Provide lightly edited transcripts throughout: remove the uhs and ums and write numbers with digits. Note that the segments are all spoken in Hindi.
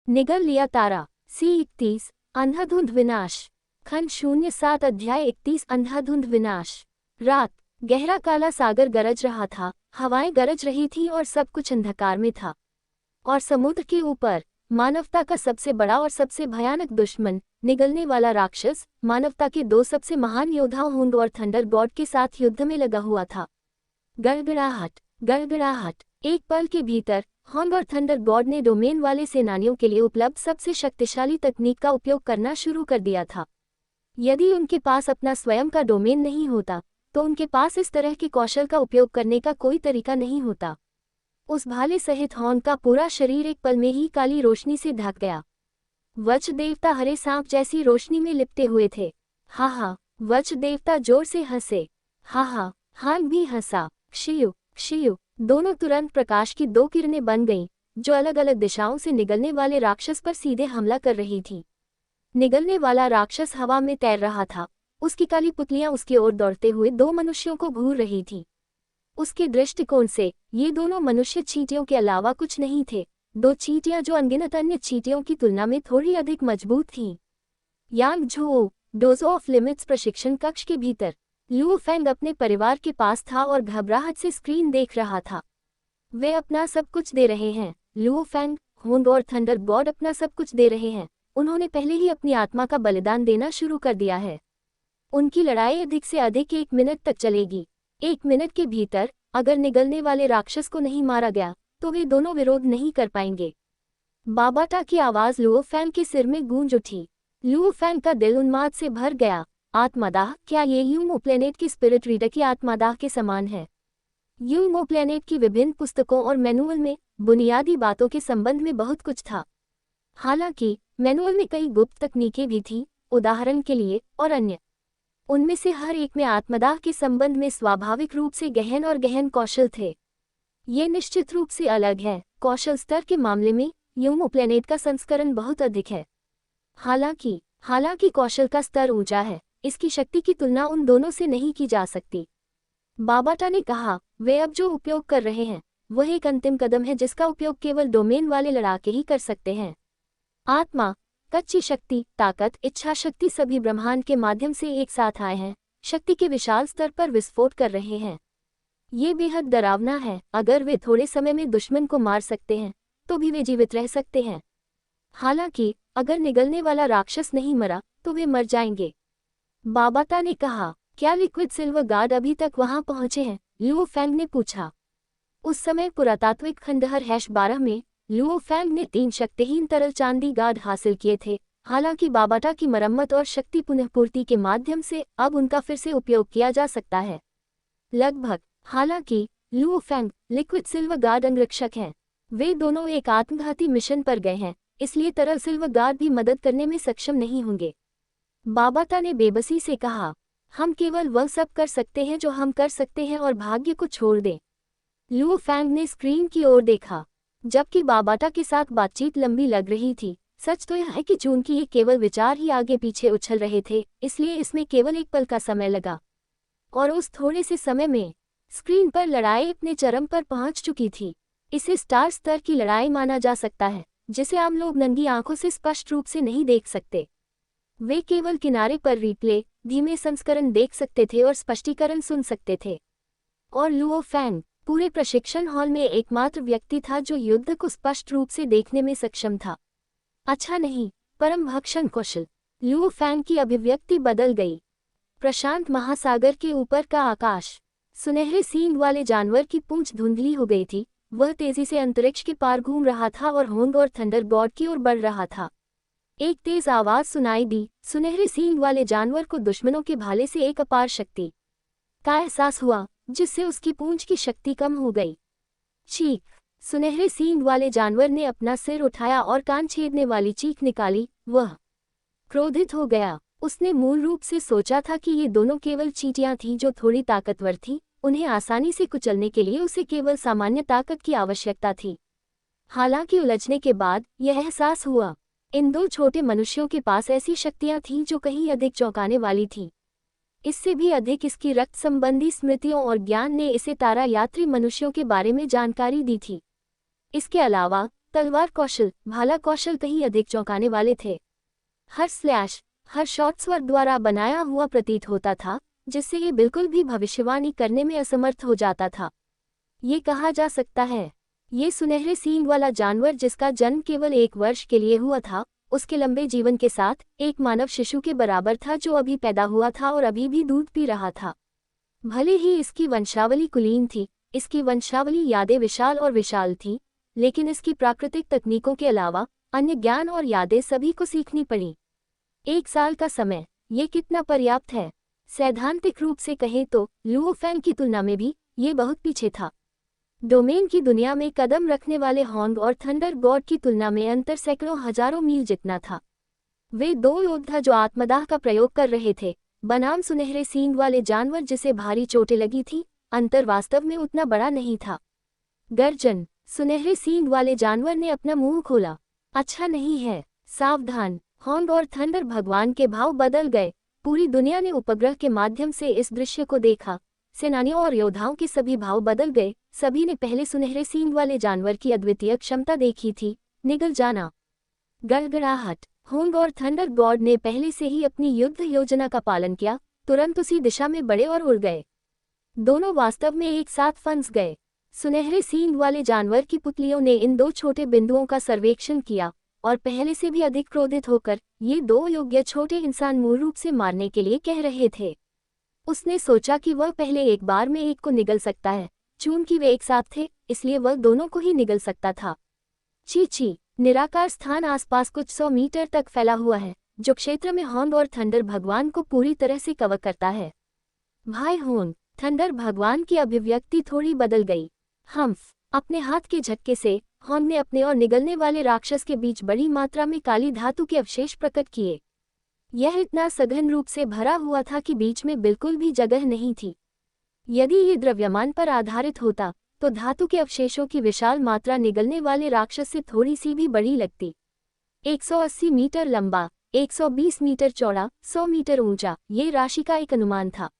निगल लिया तारा। C31 अंधाधुंध विनाश। खंड 07 अध्याय 31 अंधाधुंध विनाश। रात, गहरा काला सागर गरज रहा था, हवाएं गरज रही थीं और सब कुछ अंधकार में था। और समुद्र के ऊपर मानवता का सबसे बड़ा और सबसे भयानक दुश्मन, निगलने वाला राक्षस, मानवता के दो सबसे महान योद्धाओं होंग और थंडर गॉड के साथ युद्ध में लगा हुआ था। गड़गड़ाहट, गड़गड़ाहट। एक पल के भीतर होंग और थंडर गॉड ने डोमेन वाले सेनानियों के लिए उपलब्ध सबसे शक्तिशाली तकनीक का उपयोग करना शुरू कर दिया था। यदि उनके पास अपना स्वयं का डोमेन नहीं होता तो उनके पास इस तरह के कौशल का उपयोग करने का कोई तरीका नहीं होता। उस भाले सहित होंग का पूरा शरीर एक पल में ही काली रोशनी से ढक गया। वज्र देवता हरे सांप जैसी रोशनी में लिपटे हुए थे। हा हा, वज्र देवता जोर से हंसे। हा हा, हांग भी हंसा। क्षियु, क्षियु। दोनों तुरंत प्रकाश की दो किरणें बन गईं, जो अलग अलग दिशाओं से निगलने वाले राक्षस पर सीधे हमला कर रही थी। निगलने वाला राक्षस हवा में तैर रहा था, उसकी काली पुतलियां उसकी ओर दौड़ते हुए दो मनुष्यों को घूर रही थीं। उसके दृष्टिकोण से ये दोनों मनुष्य चींटियों के अलावा कुछ नहीं थे, दो चींटियां जो अनगिनत अन्य चींटियों की तुलना में थोड़ी अधिक मजबूत थीं। यांग झुओ, डोज ऑफ लिमिट्स प्रशिक्षण कक्ष के भीतर लुओ फेंग अपने परिवार के पास था और घबराहट से स्क्रीन देख रहा था। वे अपना सब कुछ दे रहे हैं। लुओ फेंग, होंग और थंडर गॉड अपना सब कुछ दे रहे हैं। उन्होंने पहले ही अपनी आत्मा का बलिदान देना शुरू कर दिया है। उनकी लड़ाई अधिक से अधिक 1 मिनट तक चलेगी। 1 मिनट के भीतर अगर निगलने वाले राक्षस को नहीं मारा गया तो वे दोनों विरोध नहीं कर पाएंगे। बाबाटा की आवाज लुओ फेंग के सिर में गूंज उठी। लुओ फेंग का दिल उन्माद से भर गया। आत्मादाह, क्या ये यूमो प्लेनेट की स्पिरिट रीडर की आत्मादाह के समान है? यूमो प्लेनेट की विभिन्न पुस्तकों और मैनुअल में बुनियादी बातों के संबंध में बहुत कुछ था। हालांकि मैनुअल में कई गुप्त तकनीकें भी थीं, उदाहरण के लिए, और अन्य। उनमें से हर एक में आत्मदाह के संबंध में स्वाभाविक रूप से गहन और गहन कौशल थे। ये निश्चित रूप से अलग है। कौशल स्तर के मामले में यूमो प्लेनेट का संस्करण बहुत अधिक है। हालांकि कौशल का स्तर ऊंचा है, इसकी शक्ति की तुलना उन दोनों से नहीं की जा सकती। बाबाटा ने कहा, वे अब जो उपयोग कर रहे हैं वह एक अंतिम कदम है जिसका उपयोग केवल डोमेन वाले लड़ाके ही कर सकते हैं। आत्मा, कच्ची शक्ति, ताकत, इच्छा शक्ति सभी ब्रह्मांड के माध्यम से एक साथ आए हैं, शक्ति के विशाल स्तर पर विस्फोट कर रहे हैं। ये बेहद डरावना है। अगर वे थोड़े समय में दुश्मन को मार सकते हैं तो भी वे जीवित रह सकते हैं। हालांकि अगर निगलने वाला राक्षस नहीं मरा तो वे मर जाएंगे। बाबाटा ने कहा, क्या लिक्विड सिल्वर गार्ड अभी तक वहां पहुंचे हैं? लुओ फेंग ने पूछा। उस समय पुरातात्विक खंडहर #12 में लुओ फेंग ने 3 शक्तिहीन तरल चांदी गार्ड हासिल किए थे। हालांकि बाबाटा की मरम्मत और शक्ति पुनःपूर्ति के माध्यम से अब उनका फिर से उपयोग किया जा सकता है। लगभग। हालांकि Luo Feng liquid silver guard अंगरक्षक हैं। वे दोनों एक आत्मघाती मिशन पर गए हैं, इसलिए तरल सिल्वर गार्ड भी मदद करने में सक्षम नहीं होंगे। बाबाटा ने बेबसी से कहा, हम केवल वह सब कर सकते हैं जो हम कर सकते हैं और भाग्य को छोड़ दें। लुओ फेंग ने स्क्रीन की ओर देखा। जबकि बाबाटा के साथ बातचीत लंबी लग रही थी, सच तो यह है कि चूंकि ये केवल विचार ही आगे पीछे उछल रहे थे, इसलिए इसमें केवल एक पल का समय लगा। और उस थोड़े से समय में स्क्रीन पर लड़ाई अपने चरम पर पहुंच चुकी थी। इसे स्टार स्तर की लड़ाई माना जा सकता है, जिसे आम लोग नंगी आंखों से स्पष्ट रूप से नहीं देख सकते। वे केवल किनारे पर रिप्ले, धीमे संस्करण देख सकते थे और स्पष्टीकरण सुन सकते थे। और लुओ फेंग पूरे प्रशिक्षण हॉल में एकमात्र व्यक्ति था जो युद्ध को स्पष्ट रूप से देखने में सक्षम था। अच्छा नहीं, परम भक्षण कौशल। लुओ फेंग की अभिव्यक्ति बदल गई। प्रशांत महासागर के ऊपर का आकाश, सुनहरे सींग वाले जानवर की पूंछ धुंधली हो गई थी। वह तेजी से अंतरिक्ष के पार घूम रहा था और होंग और थंडर गॉड की ओर बढ़ रहा था। एक तेज आवाज सुनाई दी। सुनहरे सींग वाले जानवर को दुश्मनों के भाले से एक अपार शक्ति का एहसास हुआ, जिससे उसकी पूंछ की शक्ति कम हो गई। चीख। सुनहरे सींग वाले जानवर ने अपना सिर उठाया और कान छेदने वाली चीख निकाली। वह क्रोधित हो गया। उसने मूल रूप से सोचा था कि ये दोनों केवल चींटियां थीं जो थोड़ी ताकतवर थीं। उन्हें आसानी से कुचलने के लिए उसे केवल सामान्य ताकत की आवश्यकता थी। हालांकि उलझने के बाद यह एहसास हुआ, इन दो छोटे मनुष्यों के पास ऐसी शक्तियां थीं जो कहीं अधिक चौंकाने वाली थीं। इससे भी अधिक इसकी रक्त संबंधी स्मृतियों और ज्ञान ने इसे तारा यात्री मनुष्यों के बारे में जानकारी दी थी। इसके अलावा तलवार कौशल, भाला कौशल कहीं अधिक चौंकाने वाले थे। हर स्लैश, हर शॉट स्वर द्वारा बनाया हुआ प्रतीत होता था, जिससे ये बिल्कुल भी भविष्यवाणी करने में असमर्थ हो जाता था। ये कहा जा सकता है, ये सुनहरे सींग वाला जानवर जिसका जन्म केवल 1 वर्ष के लिए हुआ था, उसके लंबे जीवन के साथ एक मानव शिशु के बराबर था जो अभी पैदा हुआ था और अभी भी दूध पी रहा था। भले ही इसकी वंशावली कुलीन थी, इसकी वंशावली यादें विशाल और विशाल थीं, लेकिन इसकी प्राकृतिक तकनीकों के अलावा अन्य ज्ञान और यादें सभी को सीखनी पड़ी। 1 साल का समय, ये कितना पर्याप्त है? सैद्धांतिक रूप से कहें तो लुओ फैंग की तुलना में भी ये बहुत पीछे था। डोमेन की दुनिया में कदम रखने वाले होंग और थंडर गॉड की तुलना में अंतर सैकड़ों हजारों मील जितना था। वे 2 योद्धा जो आत्मदाह का प्रयोग कर रहे थे, बनाम सुनहरे सींग वाले जानवर जिसे भारी चोटें लगी थी, अंतर वास्तव में उतना बड़ा नहीं था। गर्जन, सुनहरे सींग वाले जानवर ने अपना मुंह खोला। अच्छा नहीं है, सावधान। होंग और थंडर भगवान के भाव बदल गए। पूरी दुनिया ने उपग्रह के माध्यम से इस दृश्य को देखा। सेनानियों और योद्धाओं के सभी भाव बदल गए। सभी ने पहले सुनहरे सींग वाले जानवर की अद्वितीय क्षमता देखी थी, निगल जाना। गड़गड़ाहट। होंग और थंडर गॉड ने पहले से ही अपनी युद्ध योजना का पालन किया, तुरंत उसी दिशा में बढ़े और उड़ गए। दोनों वास्तव में एक साथ फंस गए। सुनहरे सींग वाले जानवर की पुतलियों ने इन 2 छोटे बिंदुओं का सर्वेक्षण किया और पहले से भी अधिक क्रोधित होकर ये 2 योग्य छोटे इंसान मूल रूप से मारने के लिए कह रहे थे। उसने सोचा कि वह पहले एक बार में एक को निगल सकता है, चूंकि वे एक साथ थे, इसलिए वह दोनों को ही निगल सकता था। छी, निराकार स्थान आसपास कुछ 100 मीटर तक फैला हुआ है, जो क्षेत्र में होंग और थंडर भगवान को पूरी तरह से कवर करता है। भाई होंग, थंडर भगवान की अभिव्यक्ति थोड़ी बदल गई। हम्फ। अपने हाथ के झटके से होंग ने अपने और निगलने वाले राक्षस के बीच बड़ी मात्रा में काली धातु के अवशेष प्रकट किए। यह इतना सघन रूप से भरा हुआ था कि बीच में बिल्कुल भी जगह नहीं थी। यदि ये द्रव्यमान पर आधारित होता, तो धातु के अवशेषों की विशाल मात्रा निगलने वाले राक्षस से थोड़ी सी भी बड़ी लगती। 180 मीटर लंबा, 120 मीटर चौड़ा, 100 मीटर ऊंचा, ये राशि का एक अनुमान था।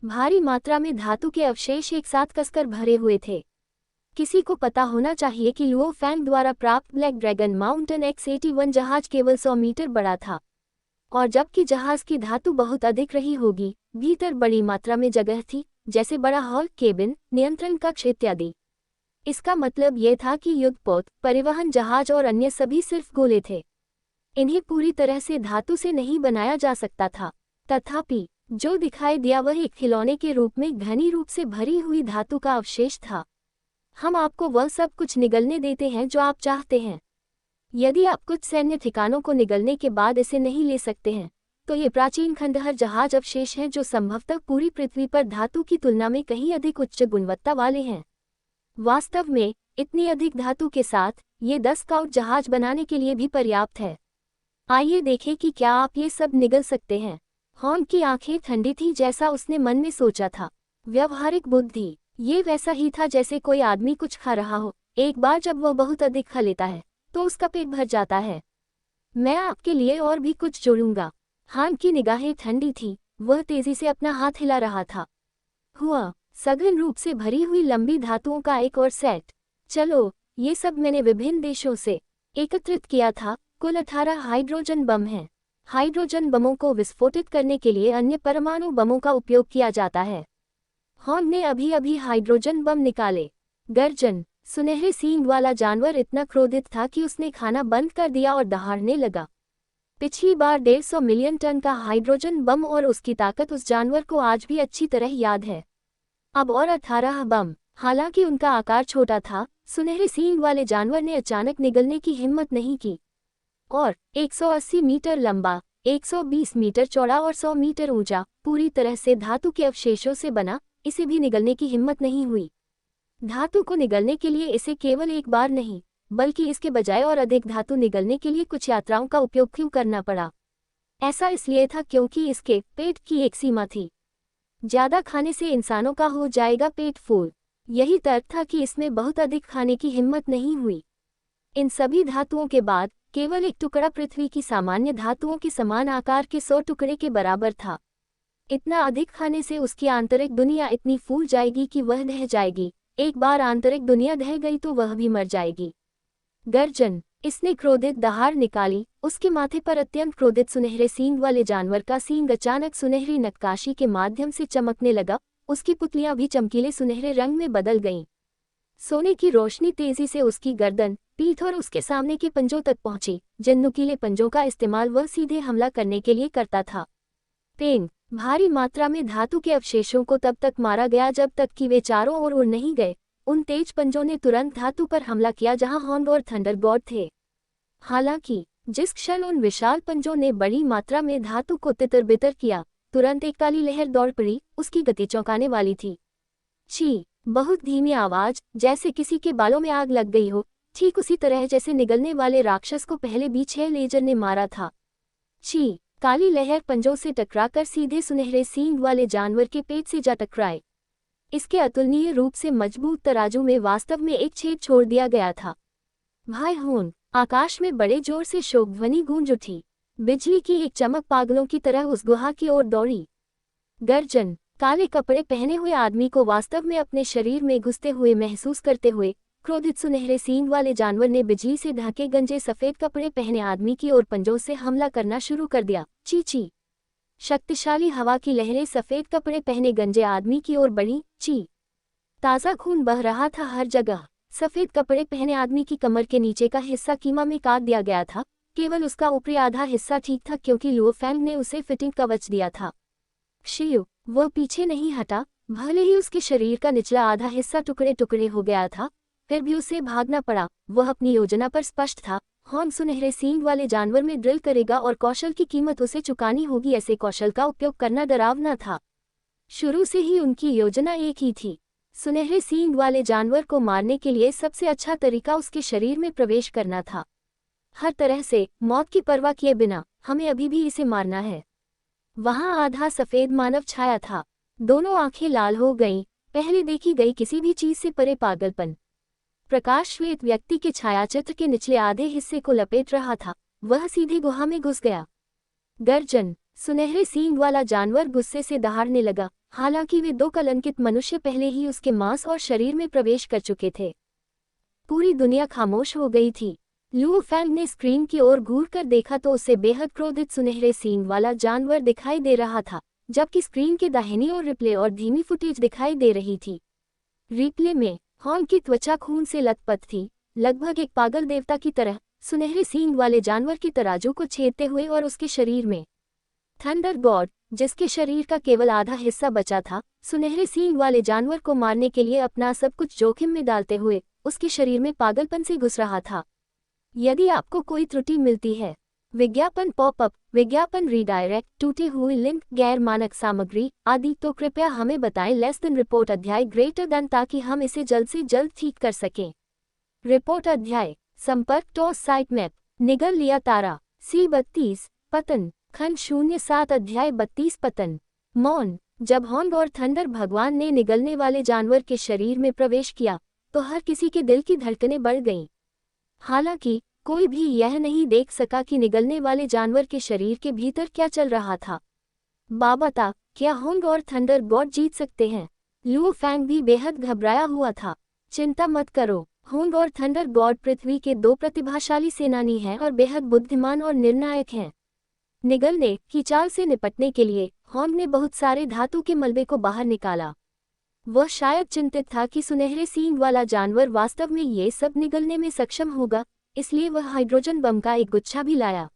भारी मात्रा में धातु के अवशेष एक साथ कसकर भरे हुए थे। किसी को पता होना चाहिए कि लुओ फैंग द्वारा प्राप्त ब्लैक ड्रैगन माउंटेन X-81 जहाज केवल 100 मीटर बड़ा था, और जबकि जहाज की धातु बहुत अधिक रही होगी, भीतर बड़ी मात्रा में जगह थी, जैसे बड़ा हॉल, केबिन, नियंत्रण कक्ष इत्यादि। इसका मतलब यह था कि युद्धपोत, परिवहन जहाज और अन्य सभी सिर्फ गोले थे। इन्हें पूरी तरह से धातु से नहीं बनाया जा सकता था। तथापि जो दिखाई दिया वह एक खिलौने के रूप में घनी रूप से भरी हुई धातु का अवशेष था। हम आपको वह सब कुछ निगलने देते हैं जो आप चाहते हैं। यदि आप कुछ सैन्य ठिकानों को निगलने के बाद इसे नहीं ले सकते हैं, तो ये प्राचीन खंडहर जहाज अवशेष हैं जो संभवतः पूरी पृथ्वी पर धातु की तुलना में कहीं अधिक उच्च गुणवत्ता वाले हैं। वास्तव में इतनी अधिक धातु के साथ ये 10 स्काउट जहाज बनाने के लिए भी पर्याप्त है। आइए देखें कि क्या आप ये सब निगल सकते हैं। होंग की आंखें ठंडी थी जैसा उसने मन में सोचा था। व्यवहारिक बुद्धि, ये वैसा ही था जैसे कोई आदमी कुछ खा रहा हो। एक बार जब वह बहुत अधिक खा लेता है तो उसका पेट भर जाता है। मैं आपके लिए और भी कुछ जोड़ूंगा। हान की निगाहें ठंडी थी, वह तेजी से अपना हाथ हिला रहा था। हुआ, सघन रूप से भरी हुई लंबी धातुओं का एक और सेट। चलो, ये सब मैंने विभिन्न देशों से एकत्रित किया था। कुल 18 हाइड्रोजन बम हैं। हाइड्रोजन बमों को विस्फोटित करने के लिए अन्य परमाणु बमों का उपयोग किया जाता है। होंग ने अभी हाइड्रोजन बम निकाले। गर्जन। सुनहरे सींग वाला जानवर इतना क्रोधित था कि उसने खाना बंद कर दिया और दहाड़ने लगा। पिछली बार 150 मिलियन टन का हाइड्रोजन बम और उसकी ताकत उस जानवर को आज भी अच्छी तरह याद है। अब और 18 बम। हालांकि उनका आकार छोटा था, सुनहरे सींग वाले जानवर ने अचानक निगलने की हिम्मत नहीं की। और 180 मीटर लंबा, 120 मीटर चौड़ा और 100 मीटर ऊंचा, पूरी तरह से धातु के अवशेषों से बना, इसे भी निगलने की हिम्मत नहीं हुई। धातु को निगलने के लिए इसे केवल एक बार नहीं, बल्कि इसके बजाय और अधिक धातु निगलने के लिए कुछ यात्राओं का उपयोग क्यों करना पड़ा। ऐसा इसलिए था क्योंकि इसके पेट की एक सीमा थी। ज्यादा खाने से इंसानों का हो जाएगा पेट फूल। यही तर्क था कि इसमें बहुत अधिक खाने की हिम्मत नहीं हुई। इन सभी धातुओं के बाद केवल एक टुकड़ा पृथ्वी की सामान्य धातुओं के समान आकार के 100 टुकड़े के बराबर था। इतना अधिक खाने से उसकी आंतरिक दुनिया इतनी फूल जाएगी कि वह ढह जाएगी। एक बार आंतरिक दुनिया ढह गई तो वह भी मर जाएगी। गर्जन, इसने क्रोधित दहाड़ निकाली। उसके माथे पर अत्यंत क्रोधित सुनहरे सींग वाले जानवर का सींग अचानक सुनहरी नक्काशी के माध्यम से चमकने लगा। उसकी पुतलियां भी चमकीले सुनहरे रंग में बदल गईं। सोने की रोशनी तेजी से उसकी गर्दन, पीठ और उसके सामने के पंजों तक पहुंची, जिन नुकीले पंजों का इस्तेमाल वह सीधे हमला करने के लिए करता था। पेंग, भारी मात्रा में धातु के अवशेषों को तब तक मारा गया जब तक कि वे चारों ओर उड़ नहीं गए। उन तेज पंजों ने तुरंत धातु पर हमला किया जहां हॉर्न और थंडर गॉड थे। हालांकि जिस क्षण उन विशाल पंजों ने बड़ी मात्रा में धातु को तितर-बितर किया, तुरंत एक काली लहर दौड़ पड़ी। उसकी गति चौंकाने वाली थी। छी! बहुत धीमी आवाज, जैसे किसी के बालों में आग लग गई हो, ठीक उसी तरह जैसे निगलने वाले राक्षस को पहले भी 6 लेजर ने मारा था। छी! काली लहर पंजों से टकराकर सीधे सुनहरे सींग वाले जानवर के पेट से जा टकराए। इसके अतुलनीय रूप से मजबूत तराजू में वास्तव में एक छेद छोड़ दिया गया था। भाई होन! आकाश में बड़े जोर से शोक ध्वनि गूंज उठी। बिजली की एक चमक पागलों की तरह उस गुहा की ओर दौड़ी। गर्जन, काले कपड़े पहने हुए आदमी को वास्तव में अपने शरीर में घुसते हुए महसूस करते हुए, क्रोधित सुनहरे सींग वाले जानवर ने बिजली से ढके गंजे सफेद कपड़े पहने आदमी की ओर पंजों से हमला करना शुरू कर दिया। ची! शक्तिशाली हवा की लहरें सफेद कपड़े पहने गंजे आदमी की ओर बढ़ी। ची! ताज़ा खून बह रहा था हर जगह। सफेद कपड़े पहने आदमी की कमर के नीचे का हिस्सा कीमा में काट दिया गया था। केवल उसका ऊपरी आधा हिस्सा ठीक था क्योंकि लुओ फैंग ने उसे फिटिंग कवच दिया था। शिव, वह पीछे नहीं हटा। भले ही उसके शरीर का निचला आधा हिस्सा टुकड़े टुकड़े हो गया था, फिर भी उसे भागना पड़ा। वह अपनी योजना पर स्पष्ट था। हॉर्न सुनहरे सींग वाले जानवर में ड्रिल करेगा और कौशल की कीमत उसे चुकानी होगी। ऐसे कौशल का उपयोग करना डरावना था। शुरू से ही उनकी योजना एक ही थी। सुनहरे सींग वाले जानवर को मारने के लिए सबसे अच्छा तरीका उसके शरीर में प्रवेश करना था। हर तरह से, मौत की परवाह किए बिना, हमें अभी भी इसे मारना है। वहां आधा सफेद मानव छाया था। दोनों आंखें लाल हो गईं। पहले देखी गई किसी भी चीज से परे पागलपन। प्रकाश श्वेत व्यक्ति के छायाचित्र के निचले आधे हिस्से को लपेट रहा था। वह सीधे गुहा में घुस गया। गर्जन, सुनहरे सींग वाला जानवर गुस्से से दहाड़ने लगा। हालांकि वे 2 कलंकित मनुष्य पहले ही उसके मांस और शरीर में प्रवेश कर चुके थे। पूरी दुनिया खामोश हो गई थी। लुओ फैंग ने स्क्रीन की ओर घूरकर देखा तो उसे बेहद क्रोधित सुनहरे सींग वाला जानवर दिखाई दे रहा था, जबकि स्क्रीन के दाहिनी ओर रिप्ले और धीमी फुटेज दिखाई दे रही थी। रिप्ले में हॉर्न की त्वचा खून से लथपथ थी, लगभग एक पागल देवता की तरह, सुनहरे सींग वाले जानवर की तराजू को छेदते हुए, और उसके शरीर में थंडर गॉड, जिसके शरीर का केवल आधा हिस्सा बचा था, सुनहरे सींग वाले जानवर को मारने के लिए अपना सब कुछ जोखिम में डालते हुए, उसके शरीर में पागलपन से घुस रहा था। यदि आपको कोई त्रुटि मिलती है, विज्ञापन पॉपअप, विज्ञापन रीडायरेक्ट, टूटे हुए लिंक, गैर मानक सामग्री आदि, तो कृपया हमें बताएं। लेस देन रिपोर्ट अध्याय ग्रेटर देन, ताकि हम इसे जल्द से जल्द ठीक कर सकें। रिपोर्ट अध्याय संपर्क टॉस साइट मैप, निगल लिया तारा। C32 पतन, खंड 07 अध्याय 32 पतन। मौन। जब हॉर्न और थंडर भगवान ने निगलने वाले जानवर के शरीर में प्रवेश किया, तो हर किसी के दिल की धड़कनें बढ़ गईं। हालांकि कोई भी यह नहीं देख सका कि निगलने वाले जानवर के शरीर के भीतर क्या चल रहा था। बाबता, क्या हॉर्न और थंडर गॉड जीत सकते हैं? लुओ फैंग भी बेहद घबराया हुआ था। चिंता मत करो, हॉर्न और थंडर गॉड पृथ्वी के 2 प्रतिभाशाली सेनानी हैं और बेहद बुद्धिमान और निर्णायक हैं। निगलने की चाल से निपटने के लिए हॉर्न ने बहुत सारे धातु के मलबे को बाहर निकाला। वह शायद चिंतित था कि सुनहरे सींग वाला जानवर वास्तव में ये सब निगलने में सक्षम होगा, इसलिए वह हाइड्रोजन बम का एक गुच्छा भी लाया।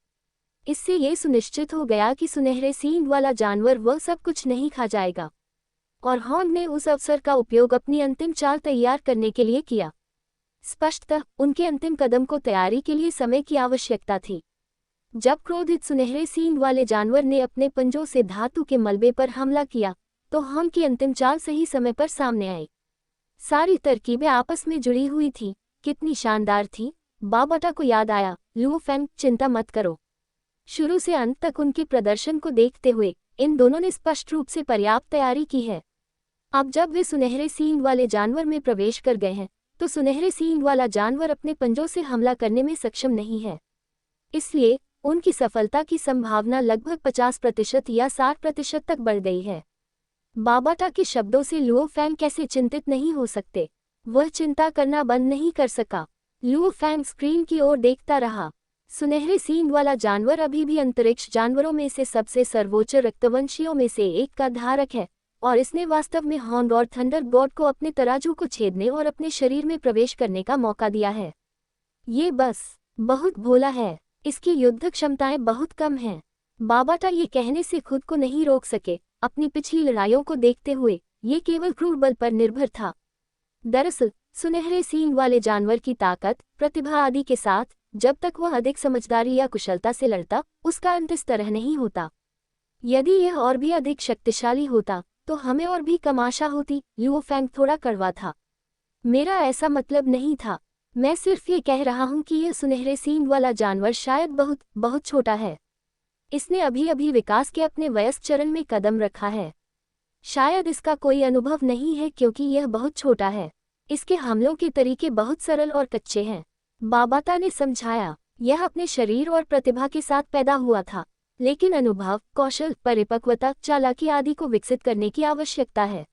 इससे ये सुनिश्चित हो गया कि सुनहरे सींग वाला जानवर वह सब कुछ नहीं खा जाएगा। और हॉर्न ने उस अवसर का उपयोग अपनी अंतिम चाल तैयार करने के लिए किया। स्पष्टतः उनके अंतिम कदम को तैयारी के लिए समय की आवश्यकता थी। जब क्रोधित सुनहरे सींग वाले जानवर ने अपने पंजों से धातु के मलबे पर हमला किया, तो हॉर्न की अंतिम चाल सही समय पर सामने आई। सारी तरकीबें आपस में जुड़ी हुई थी। कितनी शानदार थी! बाबता को याद आया। लुओ फैंग, चिंता मत करो। शुरू से अंत तक उनके प्रदर्शन को देखते हुए इन दोनों ने स्पष्ट रूप से पर्याप्त तैयारी की है। अब जब वे सुनहरे सींग वाले जानवर में प्रवेश कर गए हैं, तो सुनहरे सींग वाला जानवर अपने पंजों से हमला करने में सक्षम नहीं है। इसलिए उनकी सफलता की संभावना लगभग 50% या 60% तक बढ़ गई है। बाबता के शब्दों से लुओ फैंग कैसे चिंतित नहीं हो सकते? वह चिंता करना बंद नहीं कर सका। लुओ फैंग स्क्रीन की ओर देखता रहा। सुनहरे सींग वाला जानवर अभी भी अंतरिक्ष जानवरों में से सबसे सर्वोच्च रक्तवंशियों में से एक का धारक है, और इसने वास्तव में हॉर्न और थंडरबर्ड को अपने तराजू को छेदने और अपने शरीर में प्रवेश करने का मौका दिया है। ये बस बहुत भोला है, इसकी युद्ध क्षमताएं बहुत कम हैं। बाबाटा ये कहने से खुद को नहीं रोक सके। अपनी पिछली लड़ाइयों को देखते हुए ये केवल क्रूर बल पर निर्भर था। दरअसल सुनहरे सींग वाले जानवर की ताकत, प्रतिभा आदि के साथ जब तक वह अधिक समझदारी या कुशलता से लड़ता, उसका अंत इस तरह नहीं होता। यदि यह और भी अधिक शक्तिशाली होता तो हमें और भी कम आशा होती। लुओ फैंग थोड़ा कड़वा था। मेरा ऐसा मतलब नहीं था, मैं सिर्फ ये कह रहा हूँ कि यह सुनहरे सींग वाला जानवर शायद बहुत बहुत छोटा है। इसने अभी अभी विकास के अपने वयस्क चरण में कदम रखा है। शायद इसका कोई अनुभव नहीं है क्योंकि यह बहुत छोटा है। इसके हमलों के तरीके बहुत सरल और कच्चे हैं। बाबाता ने समझाया, यह अपने शरीर और प्रतिभा के साथ पैदा हुआ था, लेकिन अनुभव, कौशल, परिपक्वता, चालाकी आदि को विकसित करने की आवश्यकता है।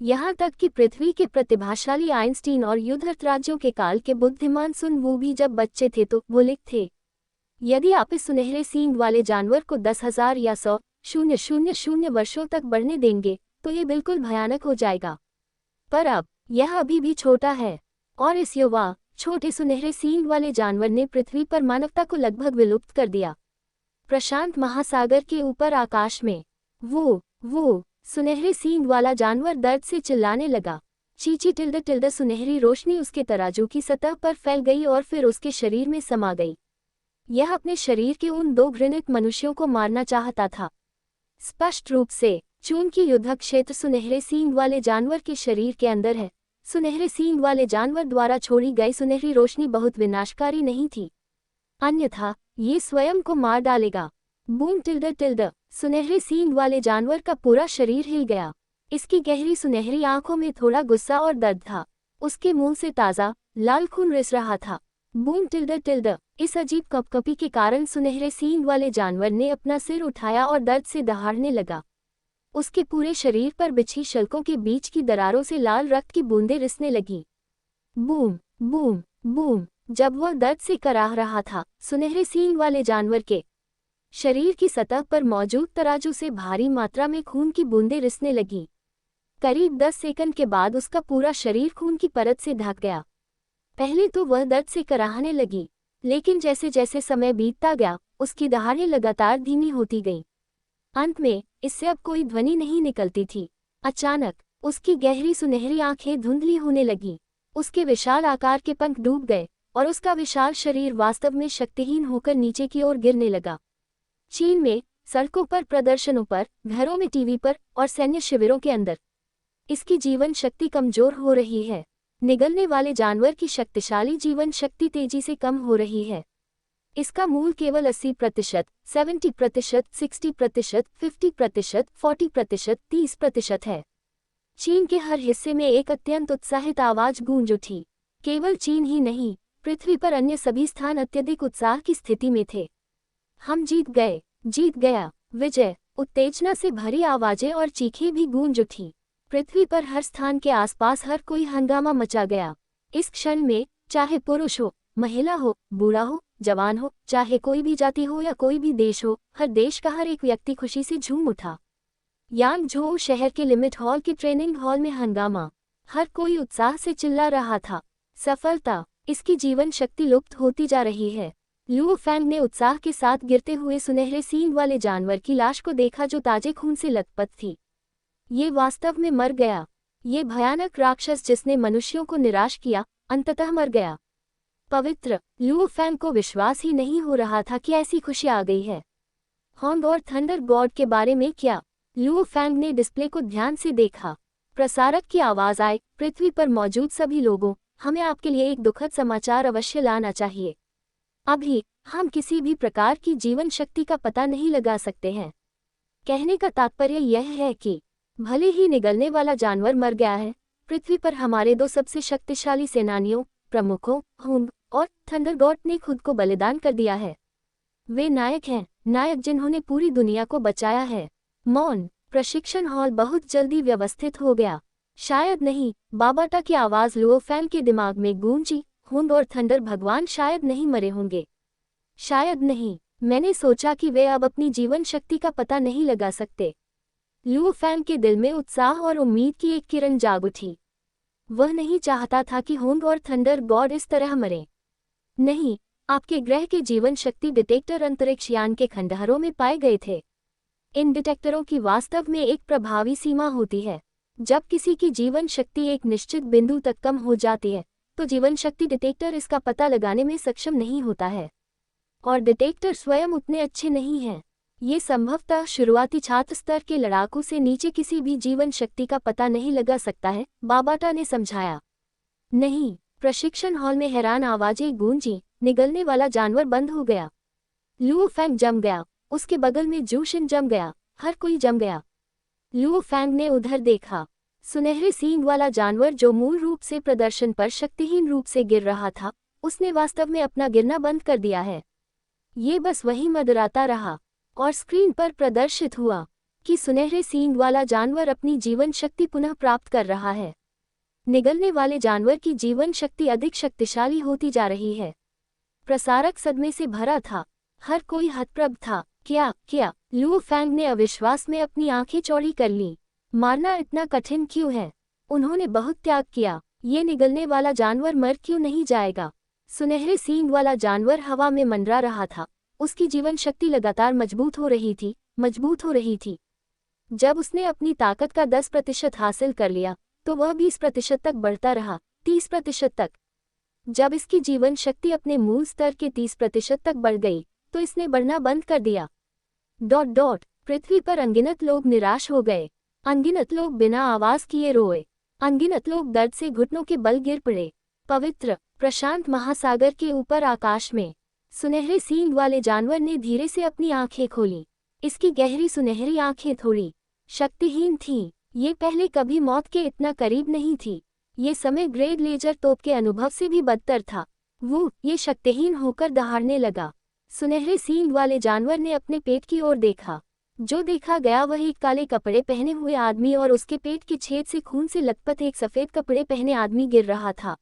यहाँ तक कि पृथ्वी के प्रतिभाशाली आइंस्टीन और युद्धरत राज्यों के काल के बुद्धिमान सुन वू भी जब बच्चे थे तो भोले थे। यदि आप इस सुनहरे सींग वाले जानवर को 10,000 या 100,000 वर्षों तक बढ़ने देंगे तो ये बिल्कुल भयानक हो जाएगा। पर अब यह अभी भी छोटा है, और इस युवा छोटे सुनहरे सींग वाले जानवर ने पृथ्वी पर मानवता को लगभग विलुप्त कर दिया। प्रशांत महासागर के ऊपर आकाश में वो सुनहरे सींग वाला जानवर दर्द से चिल्लाने लगा। चीची टिल्ड टिल्ड सुनहरी रोशनी उसके तराजू की सतह पर फैल गई और फिर उसके शरीर में समा गई। यह अपने शरीर के उन दो घृणित मनुष्यों को मारना चाहता था। स्पष्ट रूप से चून की युद्ध क्षेत्र सुनहरे सींग वाले जानवर के शरीर के अंदर है। सुनहरे सींग वाले जानवर द्वारा छोड़ी गई सुनहरी रोशनी बहुत विनाशकारी नहीं थी, अन्यथा ये स्वयं को मार डालेगा। बूम टिल्ड टिल्ड सुनहरे सींग वाले जानवर का पूरा शरीर हिल गया। इसकी गहरी सुनहरी आंखों में थोड़ा गुस्सा और दर्द था। उसके मुंह से ताज़ा लाल खून रिस रहा था। बूम टिल्ड टिल्ड इस अजीब कपकपी के कारण सुनहरे सींग वाले जानवर ने अपना सिर उठाया और दर्द से दहाड़ने लगा। उसके पूरे शरीर पर बिछी शल्कों के बीच की दरारों से लाल रक्त की बूंदें रिसने लगीं। बूम बूम बूम जब वह दर्द से कराह रहा था, सुनहरे सींग वाले जानवर के शरीर की सतह पर मौजूद तराजू से भारी मात्रा में खून की बूंदें रिसने लगीं। करीब 10 सेकंड के बाद उसका पूरा शरीर खून की परत से ढक गया। पहले तो वह दर्द से कराहने लगी, लेकिन जैसे जैसे समय बीतता गया उसकी दहाड़ें लगातार धीमी होती गईं। अंत में इससे अब कोई ध्वनि नहीं निकलती थी। अचानक उसकी गहरी सुनहरी आंखें धुंधली होने लगीं। उसके विशाल आकार के पंख डूब गए और उसका विशाल शरीर वास्तव में शक्तिहीन होकर नीचे की ओर गिरने लगा। चीन में सड़कों पर, प्रदर्शनों पर, घरों में, टीवी पर और सैन्य शिविरों के अंदर इसकी जीवन शक्ति कमजोर हो रही है। निगलने वाले जानवर की शक्तिशाली जीवन शक्ति तेजी से कम हो रही है। इसका मूल केवल 80%, 70%, 60%, 50%, 40%, 30% है। चीन के हर हिस्से में एक अत्यंत उत्साहित आवाज गूंज उठी। केवल चीन ही नहीं, पृथ्वी पर अन्य सभी स्थान अत्यधिक उत्साह की स्थिति में थे। हम जीत गए, जीत गया, विजय! उत्तेजना से भरी आवाजें और चीखें भी गूंज उठी। पृथ्वी पर हर स्थान के आसपास हर कोई हंगामा मचा गया। इस क्षण में चाहे पुरुष हो, महिला हो, बूढ़ा हो, जवान हो, चाहे कोई भी जाति हो या कोई भी देश हो, हर देश का हर एक व्यक्ति खुशी से झूम उठा। यांगझोउ शहर के लिमिट हॉल के ट्रेनिंग हॉल में हंगामा। हर कोई उत्साह से चिल्ला रहा था। सफलता! इसकी जीवन शक्ति लुप्त होती जा रही है। लुओ फैंग ने उत्साह के साथ गिरते हुए सुनहरे सींग वाले जानवर की लाश को देखा जो ताजे खून से लथपथ थी। ये वास्तव में मर गया। ये भयानक राक्षस जिसने मनुष्यों को निराश किया, अंततः मर गया। पवित्र! लुओ फैंग को विश्वास ही नहीं हो रहा था कि ऐसी खुशी आ गई है। हॉन्ग और थंडर गॉड के बारे में क्या? लुओ फैंग ने डिस्प्ले को ध्यान से देखा। प्रसारक की आवाज आई, पृथ्वी पर मौजूद सभी लोगों, हमें आपके लिए एक दुखद समाचार अवश्य लाना चाहिए। अभी हम किसी भी प्रकार की जीवन शक्ति का पता नहीं लगा सकते हैं। कहने का तात्पर्य यह है कि भले ही निगलने वाला जानवर मर गया है, पृथ्वी पर हमारे दो सबसे शक्तिशाली सेनानियों, प्रमुखों, हॉन्ग और थंडर गॉड ने खुद को बलिदान कर दिया है। वे नायक हैं, नायक जिन्होंने पूरी दुनिया को बचाया है। मौन! प्रशिक्षण हॉल बहुत जल्दी व्यवस्थित हो गया। शायद नहीं, बाबाटा की आवाज लुओ फैंग के दिमाग में गूंजी। होंग और थंडर भगवान शायद नहीं मरे होंगे। शायद नहीं। मैंने सोचा कि वे अब अपनी जीवन शक्ति का पता नहीं लगा सकते। लू फैंग के दिल में उत्साह और उम्मीद की एक किरण जाग उठी। वह नहीं चाहता था कि होंग और थंडर गॉड इस तरह मरे। नहीं, आपके ग्रह के जीवन शक्ति डिटेक्टर अंतरिक्ष यान के खंडहरों में पाए गए थे। इन डिटेक्टरों की वास्तव में एक प्रभावी सीमा होती है। जब किसी की जीवन शक्ति एक निश्चित बिंदु तक कम हो जाती है, तो जीवन शक्ति डिटेक्टर इसका पता लगाने में सक्षम नहीं होता है। और डिटेक्टर स्वयं उतने अच्छे नहीं हैं। ये संभवतः शुरुआती छात्र स्तर के लड़ाकू से नीचे किसी भी जीवन शक्ति का पता नहीं लगा सकता है, बाबाटा ने समझाया। नहीं, प्रशिक्षण हॉल में हैरान आवाजें गूंजी, निगलने वाला जानवर बंद हो गया। लू फैंग जम गया, उसके बगल में जूशिन जम गया, हर कोई जम गया। लू फैंग ने उधर देखा। सुनहरे सींग वाला जानवर जो मूल रूप से प्रदर्शन पर शक्तिहीन रूप से गिर रहा था, उसने वास्तव में अपना गिरना बंद कर दिया है। ये बस वही मदराता रहा, और स्क्रीन पर प्रदर्शित हुआ कि सुनहरे सींग वाला जानवर अपनी जीवन शक्ति पुनः प्राप्त कर रहा है। निगलने वाले जानवर की जीवन शक्ति अधिक शक्तिशाली होती जा रही है। प्रसारक सदमे से भरा था, हर कोई हतप्रभ था। क्या? लू फैंग ने अविश्वास में अपनी आंखें चौड़ी कर लीं। मारना इतना कठिन क्यों है? उन्होंने बहुत त्याग किया। ये निगलने वाला जानवर मर क्यों नहीं जाएगा? सुनहरे सींग वाला जानवर हवा में मंडरा रहा था। उसकी जीवन शक्ति लगातार मजबूत हो रही थी। जब उसने अपनी ताकत का 10% हासिल कर लिया, तो वह 20% तक बढ़ता रहा, 30% तक। जब इसकी जीवन शक्ति अपने मूल स्तर के 30% तक बढ़ गई, तो इसने बढ़ना बंद कर दिया। पृथ्वी पर अनगिनत लोग निराश हो गए। अनगिनत लोग बिना आवाज किए रोए। अनगिनत लोग दर्द से घुटनों के बल गिर पड़े। पवित्र प्रशांत महासागर के ऊपर आकाश में सुनहरे सींग वाले जानवर ने धीरे से अपनी आंखें खोली। इसकी गहरी सुनहरी आंखें थोड़ी शक्तिहीन थीं। ये पहले कभी मौत के इतना करीब नहीं थी। ये समय ग्रेड लेजर तोप के अनुभव से भी बदतर था। ये शक्तिहीन होकर दहाड़ने लगा। सुनहरे सींग वाले जानवर ने अपने पेट की ओर देखा। जो देखा गया वह एक काले कपड़े पहने हुए आदमी और उसके पेट के छेद से खून से लथपथ एक सफेद कपड़े पहने आदमी गिर रहा था।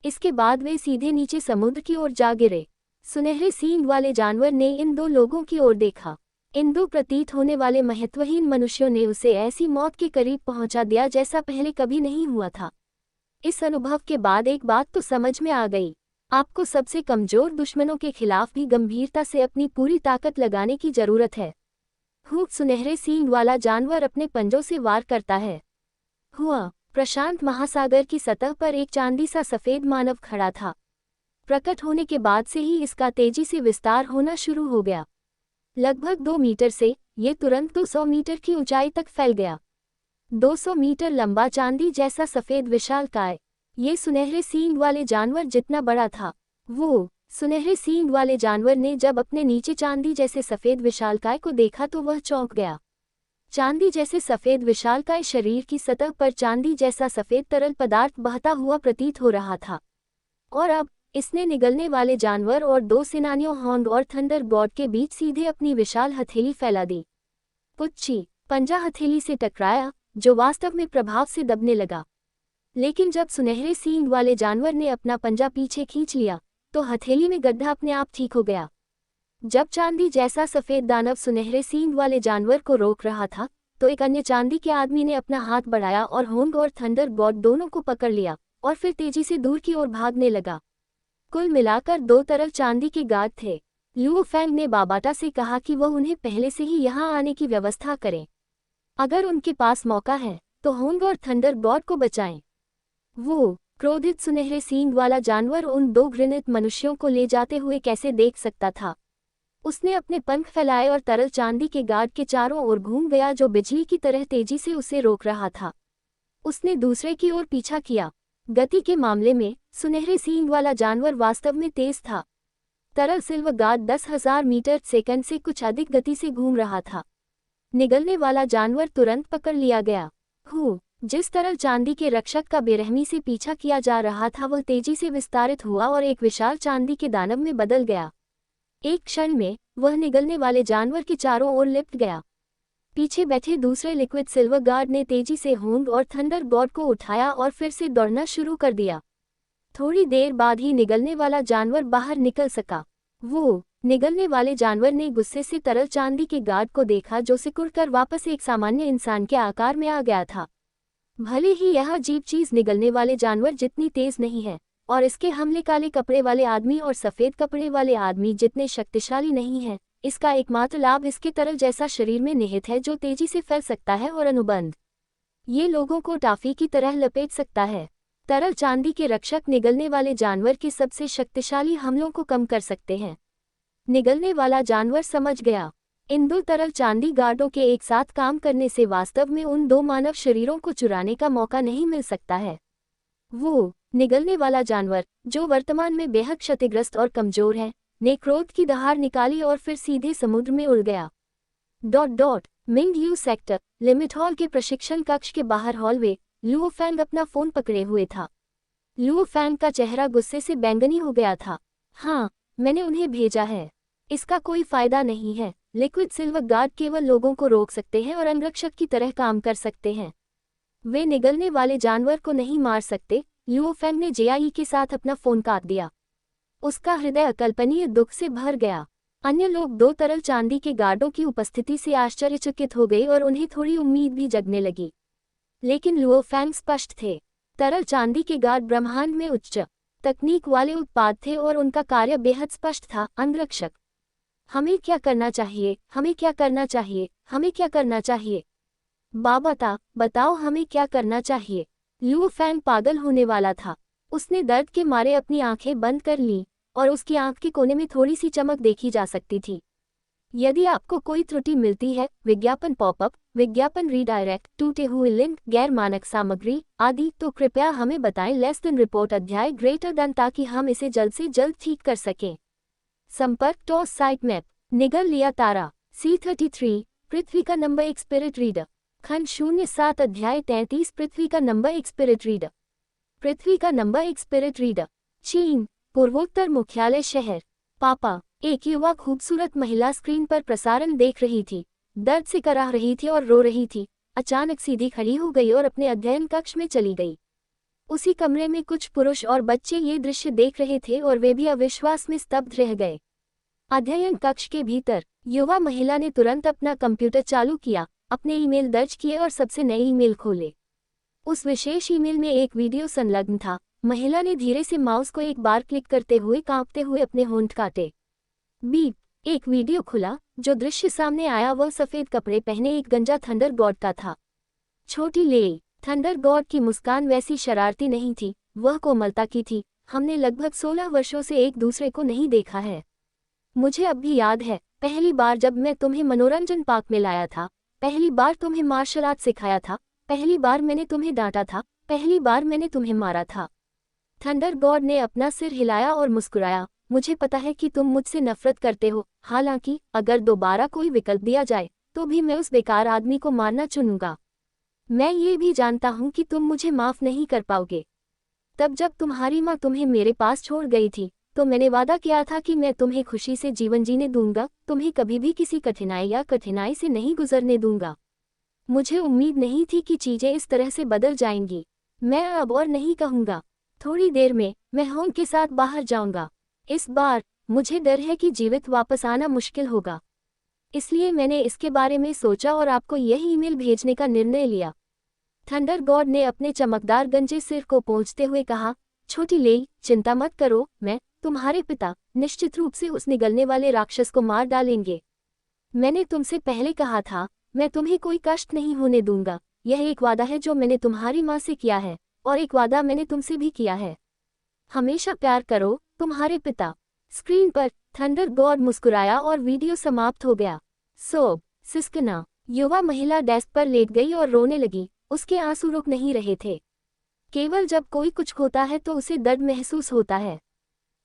इसके बाद वे सीधे नीचे समुद्र की ओर जा गिरे। सुनहरे सींग वाले जानवर ने इन दो लोगों की ओर देखा। इन दो प्रतीत होने वाले महत्वहीन मनुष्यों ने उसे ऐसी मौत के करीब पहुंचा दिया जैसा पहले कभी नहीं हुआ था। इस अनुभव के बाद एक बात तो समझ में आ गई, आपको सबसे कमजोर दुश्मनों के खिलाफ भी गंभीरता से अपनी पूरी ताकत लगाने की जरूरत है। सुनहरे सींग वाला जानवर अपने पंजों से वार करता है। प्रशांत महासागर की सतह पर एक चांदी सा सफेद मानव खड़ा था। प्रकट होने के बाद से ही इसका तेजी से विस्तार होना शुरू हो गया। लगभग 2 मीटर से ये तुरंत 200 मीटर की ऊंचाई तक फैल गया। 200 मीटर लंबा चांदी जैसा सफेद विशालकाय। ये सुनहरे सींग वाले जानवर जितना बड़ा था। सुनहरे सींग वाले जानवर ने जब अपने नीचे चांदी जैसे सफेद विशालकाय को देखा तो वह चौंक गया। चांदी जैसे सफेद विशालकाय शरीर की सतह पर चांदी जैसा सफेद तरल पदार्थ बहता हुआ प्रतीत हो रहा था। और अब इसने निगलने वाले जानवर और 2 सेनानियों होंग और थंडर गॉड के बीच सीधे अपनी विशाल हथेली फैला दी। पुच्छी पंजा हथेली से टकराया, जो वास्तव में प्रभाव से दबने लगा। लेकिन जब सुनहरे सींग वाले जानवर ने अपना पंजा पीछे खींच लिया, तो हथेली में गड्ढा अपने आप ठीक हो गया। जब चांदी जैसा सफेद दानव सुनहरे सींग वाले जानवर को रोक रहा था, तो एक अन्य चांदी के आदमी ने अपना हाथ बढ़ाया और होंग और थंडर गॉड दोनों को पकड़ लिया और फिर तेजी से दूर की ओर भागने लगा। कुल मिलाकर 2 तरल चांदी के गार्ड थे। लू फैंग ने बाबाटा से कहा कि वह उन्हें पहले से ही यहाँ आने की व्यवस्था करें। अगर उनके पास मौका है तो होंग और थंडर गॉड को बचाएं। क्रोधित सुनहरे सींग वाला जानवर उन 2 घृणित मनुष्यों को ले जाते हुए कैसे देख सकता था। उसने अपने पंख फैलाए और तरल चांदी के गार्ड के चारों ओर घूम गया, जो बिजली की तरह तेजी से उसे रोक रहा था। उसने दूसरे की ओर पीछा किया। गति के मामले में सुनहरे सींग वाला जानवर वास्तव में तेज था। तरल सिल्वर गार्ड 10,000 मीटर सेकंड से कुछ अधिक गति से घूम रहा था। निगलने वाला जानवर तुरंत पकड़ लिया गया। जिस तरल चांदी के रक्षक का बेरहमी से पीछा किया जा रहा था वह तेजी से विस्तारित हुआ और एक विशाल चांदी के दानव में बदल गया। एक क्षण में वह निगलने वाले जानवर के चारों ओर लिपट गया। पीछे बैठे दूसरे लिक्विड सिल्वर गार्ड ने तेजी से होंग और थंडर गॉड को उठाया और फिर से दौड़ना शुरू कर दिया। थोड़ी देर बाद ही निगलने वाला जानवर बाहर निकल सका। वो निगलने वाले जानवर ने गुस्से से तरल चांदी के गार्ड को देखा जो सिकुड़कर वापस एक सामान्य इंसान के आकार में आ गया था। भले ही यह अजीब चीज निगलने वाले जानवर जितनी तेज नहीं है और इसके हमले काले कपड़े वाले आदमी और सफेद कपड़े वाले आदमी जितने शक्तिशाली नहीं है, इसका एकमात्र लाभ इसके तरल जैसा शरीर में निहित है जो तेजी से फैल सकता है और अनुबंध ये लोगों को टाफी की तरह लपेट सकता है। तरल चांदी के रक्षक निगलने वाले जानवर के सबसे शक्तिशाली हमलों को कम कर सकते हैं। निगलने वाला जानवर समझ गया, इन दो तरल चांदी गार्डों के एक साथ काम करने से वास्तव में उन दो मानव शरीरों को चुराने का मौका नहीं मिल सकता है। वो निगलने वाला जानवर, जो वर्तमान में बेहद क्षतिग्रस्त और कमजोर है, ने क्रोध की दहाड़ निकाली और फिर सीधे समुद्र में उड़ गया। Ming you sector limit hall के प्रशिक्षण कक्ष के बाहर हॉलवे लुओ फैंग अपना फोन पकड़े हुए था। लुओ फैंग का चेहरा गुस्से से बैंगनी हो गया था। हाँ, मैंने उन्हें भेजा है। इसका कोई फायदा नहीं है। लिक्विड सिल्वर गार्ड केवल लोगों को रोक सकते हैं और अंगरक्षक की तरह काम कर सकते हैं। वे निगलने वाले जानवर को नहीं मार सकते। लुओ फैंग ने जेआई के साथ अपना फोन काट दिया। उसका हृदय अकल्पनीय दुख से भर गया। अन्य लोग दो तरल चांदी के गार्डों की उपस्थिति से आश्चर्यचकित हो गए और उन्हें थोड़ी उम्मीद भी जगने लगी। लेकिन लुओ फैंग स्पष्ट थे। तरल चांदी के गार्ड ब्रह्मांड में उच्च तकनीक वाले उत्पाद थे और उनका कार्य बेहद स्पष्ट था। अंगरक्षक, हमें क्या करना चाहिए, हमें क्या करना चाहिए, हमें क्या करना चाहिए? बताओ हमें क्या करना चाहिए। लुओ फैंग पागल होने वाला था। उसने दर्द के मारे अपनी आंखें बंद कर लीं और उसकी आंख के कोने में थोड़ी सी चमक देखी जा सकती थी। यदि आपको कोई त्रुटि मिलती है, विज्ञापन पॉपअप, विज्ञापन रीडायरेक्ट, टूटे हुए लिंक, गैर मानक सामग्री आदि, तो कृपया हमें बताएं। लेस देन रिपोर्ट अध्याय ग्रेटर देन, ताकि हम इसे जल्द से जल्द ठीक कर सकें। संपर्क टॉस साइट मैप। निगल लिया तारा। C33 पृथ्वी का नंबर 1 स्पिरिट रीडर। खंड 07 अध्याय 33 पृथ्वी का नंबर 1 स्पिरिट रीडर। पृथ्वी का नंबर 1 स्पिरिट रीडर। चीन, पूर्वोत्तर मुख्यालय शहर। पापा, एक युवा खूबसूरत महिला स्क्रीन पर प्रसारण देख रही थी, दर्द से कराह रही थी और रो रही थी। अचानक सीधी खड़ी हो गई और अपने अध्ययन कक्ष में चली गई। उसी कमरे में कुछ पुरुष और बच्चे ये दृश्य देख रहे थे और वे भी अविश्वास में स्तब्ध रह गए। अध्ययन कक्ष के भीतर युवा महिला ने तुरंत अपना कंप्यूटर चालू किया, अपने ईमेल दर्ज किए और सबसे नए ईमेल खोले। उस विशेष ईमेल में एक वीडियो संलग्न था। महिला ने धीरे से माउस को एक बार क्लिक करते हुए कांपते हुए अपने होंठ काटे। बीप, एक वीडियो खुला। जो दृश्य सामने आया वह सफेद कपड़े पहने एक गंजा थंडर गॉड का था। छोटी लेई, थंडर गॉड की मुस्कान वैसी शरारती नहीं थी, वह कोमलता की थी। हमने लगभग 16 वर्षों से एक दूसरे को नहीं देखा है। मुझे अब भी याद है, पहली बार जब मैं तुम्हें मनोरंजन पार्क में लाया था, पहली बार तुम्हें मार्शल आर्ट सिखाया था, पहली बार मैंने तुम्हें डांटा था, पहली बार मैंने तुम्हें मारा था। थंडर गॉड ने अपना सिर हिलाया और मुस्कुराया। मुझे पता है कि तुम मुझसे नफरत करते हो, हालांकि अगर दोबारा कोई विकल्प दिया जाए तो भी मैं उस बेकार आदमी को मारना चुनूंगा। मैं ये भी जानता हूं कि तुम मुझे माफ नहीं कर पाओगे। तब जब तुम्हारी माँ तुम्हें मेरे पास छोड़ गई थी तो मैंने वादा किया था कि मैं तुम्हें खुशी से जीवन जीने दूंगा, तुम्हें कभी भी किसी कठिनाई से नहीं गुजरने दूंगा। मुझे उम्मीद नहीं थी कि चीजें इस तरह से बदल जाएंगी। मैं अब और नहीं कहूँगा। थोड़ी देर में मैं होम के साथ बाहर जाऊंगा। इस बार मुझे डर है कि जीवित वापस आना मुश्किल होगा, इसलिए मैंने इसके बारे में सोचा और आपको यह ईमेल भेजने का निर्णय लिया। थंडर गॉड ने अपने चमकदार गंजे सिर को पोंछते हुए कहा, छोटी लेई, चिंता मत करो, मैं तुम्हारे पिता निश्चित रूप से उस निगलने वाले राक्षस को मार डालेंगे। मैंने तुमसे पहले कहा था, मैं तुम्हें कोई कष्ट नहीं होने दूंगा। यह एक वादा है जो मैंने तुम्हारी माँ से किया है और एक वादा मैंने तुमसे भी किया है। हमेशा प्यार करो, तुम्हारे पिता। स्क्रीन पर थंडर गॉड मुस्कुराया और वीडियो समाप्त हो गया। सोब, सिस्कना। युवा महिला डेस्क पर लेट गई और रोने लगी। उसके आंसू रुक नहीं रहे थे। केवल जब कोई कुछ खोता है तो उसे दर्द महसूस होता है।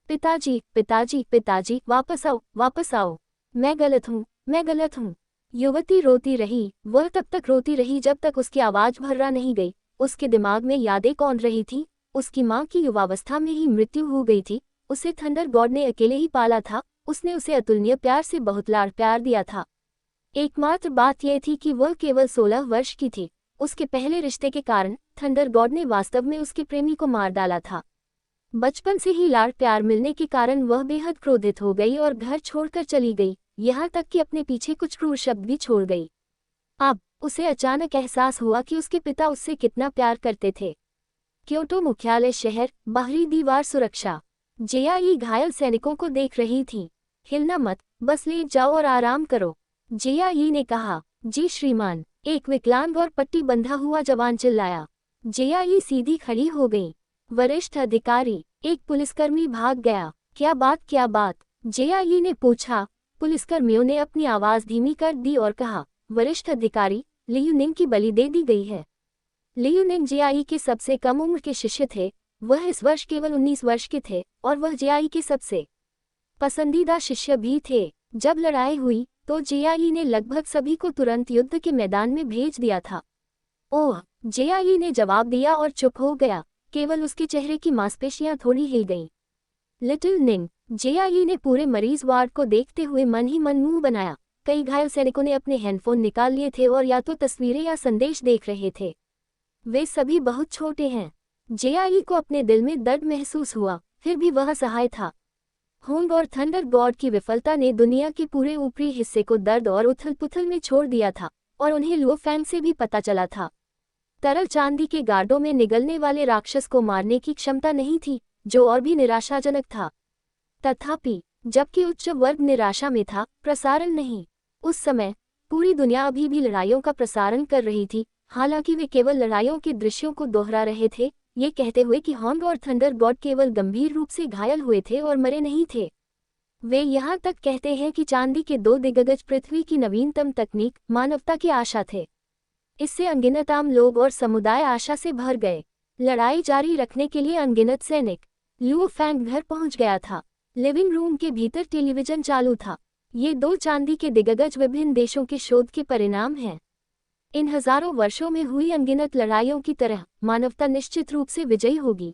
पिताजी, पिताजी, पिताजी, वापस आओ, वापस आओ। मैं गलत हूँ, मैं गलत हूँ। युवती रोती रही। वह तब तक रोती रही जब तक उसकी आवाज भर्रा नहीं गई। उसके दिमाग में यादें कौंध रही थी। उसकी माँ की युवावस्था में ही मृत्यु हो गई थी। उसे थंडर गॉड ने अकेले ही पाला था। उसने उसे अतुलनीय प्यार से बहुत लाड़ प्यार दिया था। एकमात्र बात यह थी कि वह केवल 16 वर्ष की थी। उसके पहले रिश्ते के कारण थंडर गॉड ने वास्तव में उसके प्रेमी को मार डाला था। बचपन से ही लाड़ प्यार मिलने के कारण वह बेहद क्रोधित हो गई और घर छोड़कर चली गई, यहाँ तक कि अपने पीछे कुछ क्रूर शब्द भी छोड़ गई। अब उसे अचानक एहसास हुआ कि उसके पिता उससे कितना प्यार करते थे। क्योटो मुख्यालय शहर, बाहरी दीवार सुरक्षा। जेआई घायल सैनिकों को देख रही थी। हिलना मत, बस लेट जाओ और आराम करो, जेआई ने कहा। जी श्रीमान, एक विकलांग और पट्टी बंधा हुआ जवान चिल्लाया। जेआई सीधी खड़ी हो गई। वरिष्ठ अधिकारी, एक पुलिसकर्मी भाग गया। क्या बात, जेआई ने पूछा। पुलिसकर्मियों ने अपनी आवाज धीमी कर दी और कहा, वरिष्ठ अधिकारी, लियुनिंग की बलि दे दी गई है। लियुनिंग जेआई के सबसे कम उम्र के शिष्य थे। वह इस वर्ष केवल 19 वर्ष के थे और वह जेआई के सबसे पसंदीदा शिष्य भी थे। जब लड़ाई हुई तो जेआई ने लगभग सभी को तुरंत युद्ध के मैदान में भेज दिया था। ओह, जेआई ने जवाब दिया और चुप हो गया। केवल उसके चेहरे की मांसपेशियां थोड़ी हिल गईं। लिटिल निंग, जेआई ने पूरे मरीज वार्ड को देखते हुए मन ही मन मुंह बनाया। कई घायल सैनिकों ने अपने हैंडफोन निकाल लिए थे और या तो तस्वीरें या संदेश देख रहे थे। वे सभी बहुत छोटे हैं। जेआई को अपने दिल में दर्द महसूस हुआ, फिर भी वह असहाय था। होंग और थंडर गॉड की विफलता ने दुनिया के पूरे ऊपरी हिस्से को दर्द और उथल-पुथल में छोड़ दिया था, और उन्हें लुओ फैंग से भी पता चला था। तरल चांदी के गार्डों में निगलने वाले राक्षस को मारने की क्षमता नहीं थी, जो और भी निराशाजनक था। तथापि, जबकि उच्च वर्ग निराशा में था, प्रसारण नहीं। उस समय पूरी दुनिया अभी भी लड़ाइयों का प्रसारण कर रही थी, हालांकि वे केवल लड़ाइयों के दृश्यों को दोहरा रहे थे, ये कहते हुए कि होंग और थंडर गॉड केवल गंभीर रूप से घायल हुए थे और मरे नहीं थे। वे यहाँ तक कहते हैं कि चांदी के 2 दिग्गज पृथ्वी की नवीनतम तकनीक, मानवता की आशा थे। इससे अनगिनत आम लोग और समुदाय आशा से भर गए। लड़ाई जारी रखने के लिए अनगिनत सैनिक। लुओ फैंग घर पहुंच गया था। लिविंग रूम के भीतर टेलीविजन चालू था। ये 2 चांदी के दिग्गज विभिन्न देशों के शोध के परिणाम हैं। इन हजारों वर्षों में हुई अनगिनत लड़ाइयों की तरह मानवता निश्चित रूप से विजयी होगी,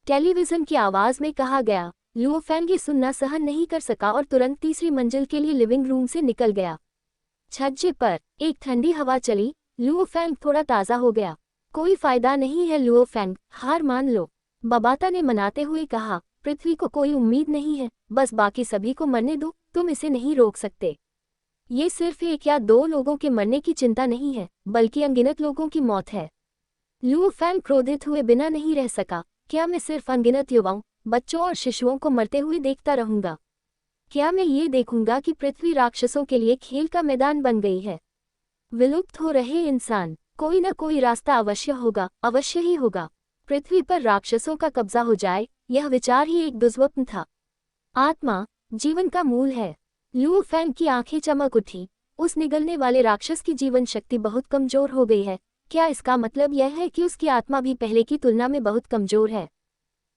टेलीविजन की आवाज में कहा गया। लुओ फैंग ये सुनना सहन नहीं कर सका और तुरंत तीसरी मंजिल के लिए लिविंग रूम से निकल गया। छज्जे पर एक ठंडी हवा चली। लुओ फैंग थोड़ा ताज़ा हो गया। कोई फायदा नहीं है लुओ फैंग, हार मान लो, बाबाता ने मनाते हुए कहा। पृथ्वी को कोई उम्मीद नहीं है, बस बाकी सभी को मरने दो, तुम इसे नहीं रोक सकते। ये सिर्फ 1 या 2 लोगों के मरने की चिंता नहीं है, बल्कि अनगिनत लोगों की मौत है। लुओ फैंग क्रोधित हुए बिना नहीं रह सका। क्या मैं सिर्फ अनगिनत युवाओं, बच्चों और शिशुओं को मरते हुए देखता रहूंगा? क्या मैं ये देखूंगा कि पृथ्वी राक्षसों के लिए खेल का मैदान बन गई है? विलुप्त हो रहे इंसान, कोई न कोई रास्ता अवश्य होगा, अवश्य ही होगा। पृथ्वी पर राक्षसों का कब्जा हो जाए, यह विचार ही एक दुष्स्वप्न था। आत्मा जीवन का मूल है। लुओ फैंग की आंखें चमक उठी। उस निगलने वाले राक्षस की जीवन शक्ति बहुत कमजोर हो गई है। क्या इसका मतलब यह है कि उसकी आत्मा भी पहले की तुलना में बहुत कमजोर है?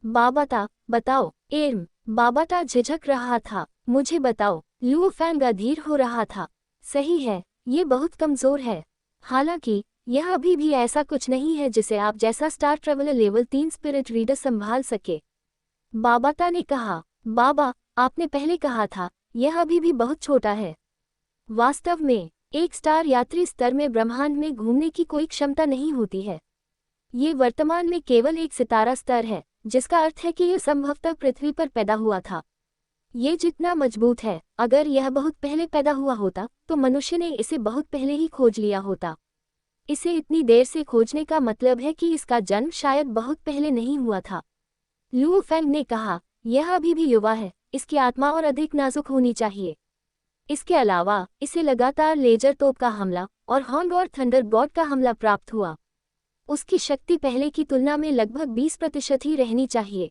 बाबाता, बताओ। एर्म, बाबाता झिझक रहा था। मुझे बताओ। लुओ फैंग अधीर हो रहा था। सही है, ये बहुत कमजोर है। हालांकि यह अभी भी ऐसा कुछ नहीं है जिसे आप जैसा star traveller level 3 spirit reader संभाल सके, बाबाता ने कहा। बाबा, आपने पहले कहा था, यह अभी भी बहुत छोटा है। वास्तव में एक स्टार यात्री स्तर में ब्रह्मांड में घूमने की कोई क्षमता नहीं होती है। ये वर्तमान में केवल एक सितारा स्तर है, जिसका अर्थ है कि यह संभवतः पृथ्वी पर पैदा हुआ था। ये जितना मजबूत है, अगर यह बहुत पहले पैदा हुआ होता तो मनुष्य ने इसे बहुत पहले ही खोज लिया होता। इसे इतनी देर से खोजने का मतलब है कि इसका जन्म शायद बहुत पहले नहीं हुआ था। लुओ फैंग ने कहा, यह अभी भी युवा है, इसकी आत्मा और अधिक नाजुक होनी चाहिए। इसके अलावा इसे लगातार लेजर तोप का हमला और होंग और थंडर गॉड का हमला प्राप्त हुआ। उसकी शक्ति पहले की तुलना में लगभग 20% ही रहनी चाहिए।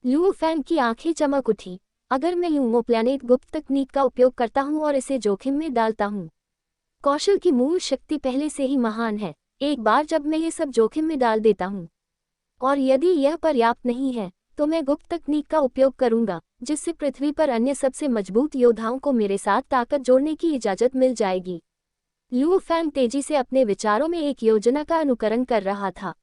लुओ फैंग की आंखें चमक उठी। अगर मैं यूमो प्लैनेट गुप्त तकनीक का उपयोग करता हूं और इसे जोखिम में डालता हूं, कौशल की मूल शक्ति पहले से ही महान है। एक बार जब मैं ये सब जोखिम में डाल देता हूं, और यदि यह पर्याप्त नहीं है, तो मैं गुप्त तकनीक का उपयोग करूंगा, जिससे पृथ्वी पर अन्य सबसे मजबूत योद्धाओं को मेरे साथ ताकत जोड़ने की इजाजत मिल जाएगी। लुओ फैंग तेजी से अपने विचारों में एक योजना का अनुकरण कर रहा था।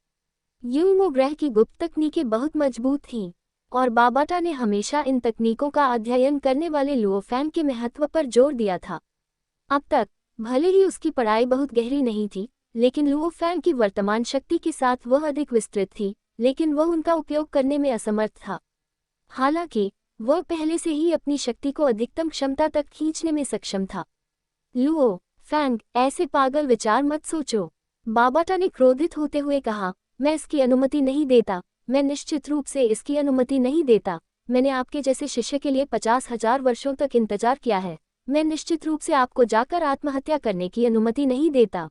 यूमो ग्रह की गुप्त तकनीकें बहुत मजबूत थीं, और बाबाटा ने हमेशा इन तकनीकों का अध्ययन करने वाले लुओ फैंग के महत्व पर जोर दिया था। अब तक भले ही उसकी पढ़ाई बहुत गहरी नहीं थी, लेकिन लुओ फैंग की वर्तमान शक्ति के साथ वह अधिक विस्तृत थी, लेकिन वह उनका उपयोग करने में असमर्थ था। हालांकि वह पहले से ही अपनी शक्ति को अधिकतम क्षमता तक खींचने में सक्षम था। लुओ फैंग, ऐसे पागल विचार मत सोचो, बाबाटा ने क्रोधित होते हुए कहा। मैं इसकी अनुमति नहीं देता, मैं निश्चित रूप से इसकी अनुमति नहीं देता। मैंने आपके जैसे शिष्य के लिए 50,000 वर्षों तक इंतजार किया है। मैं निश्चित रूप से आपको जाकर आत्महत्या करने की अनुमति नहीं देता।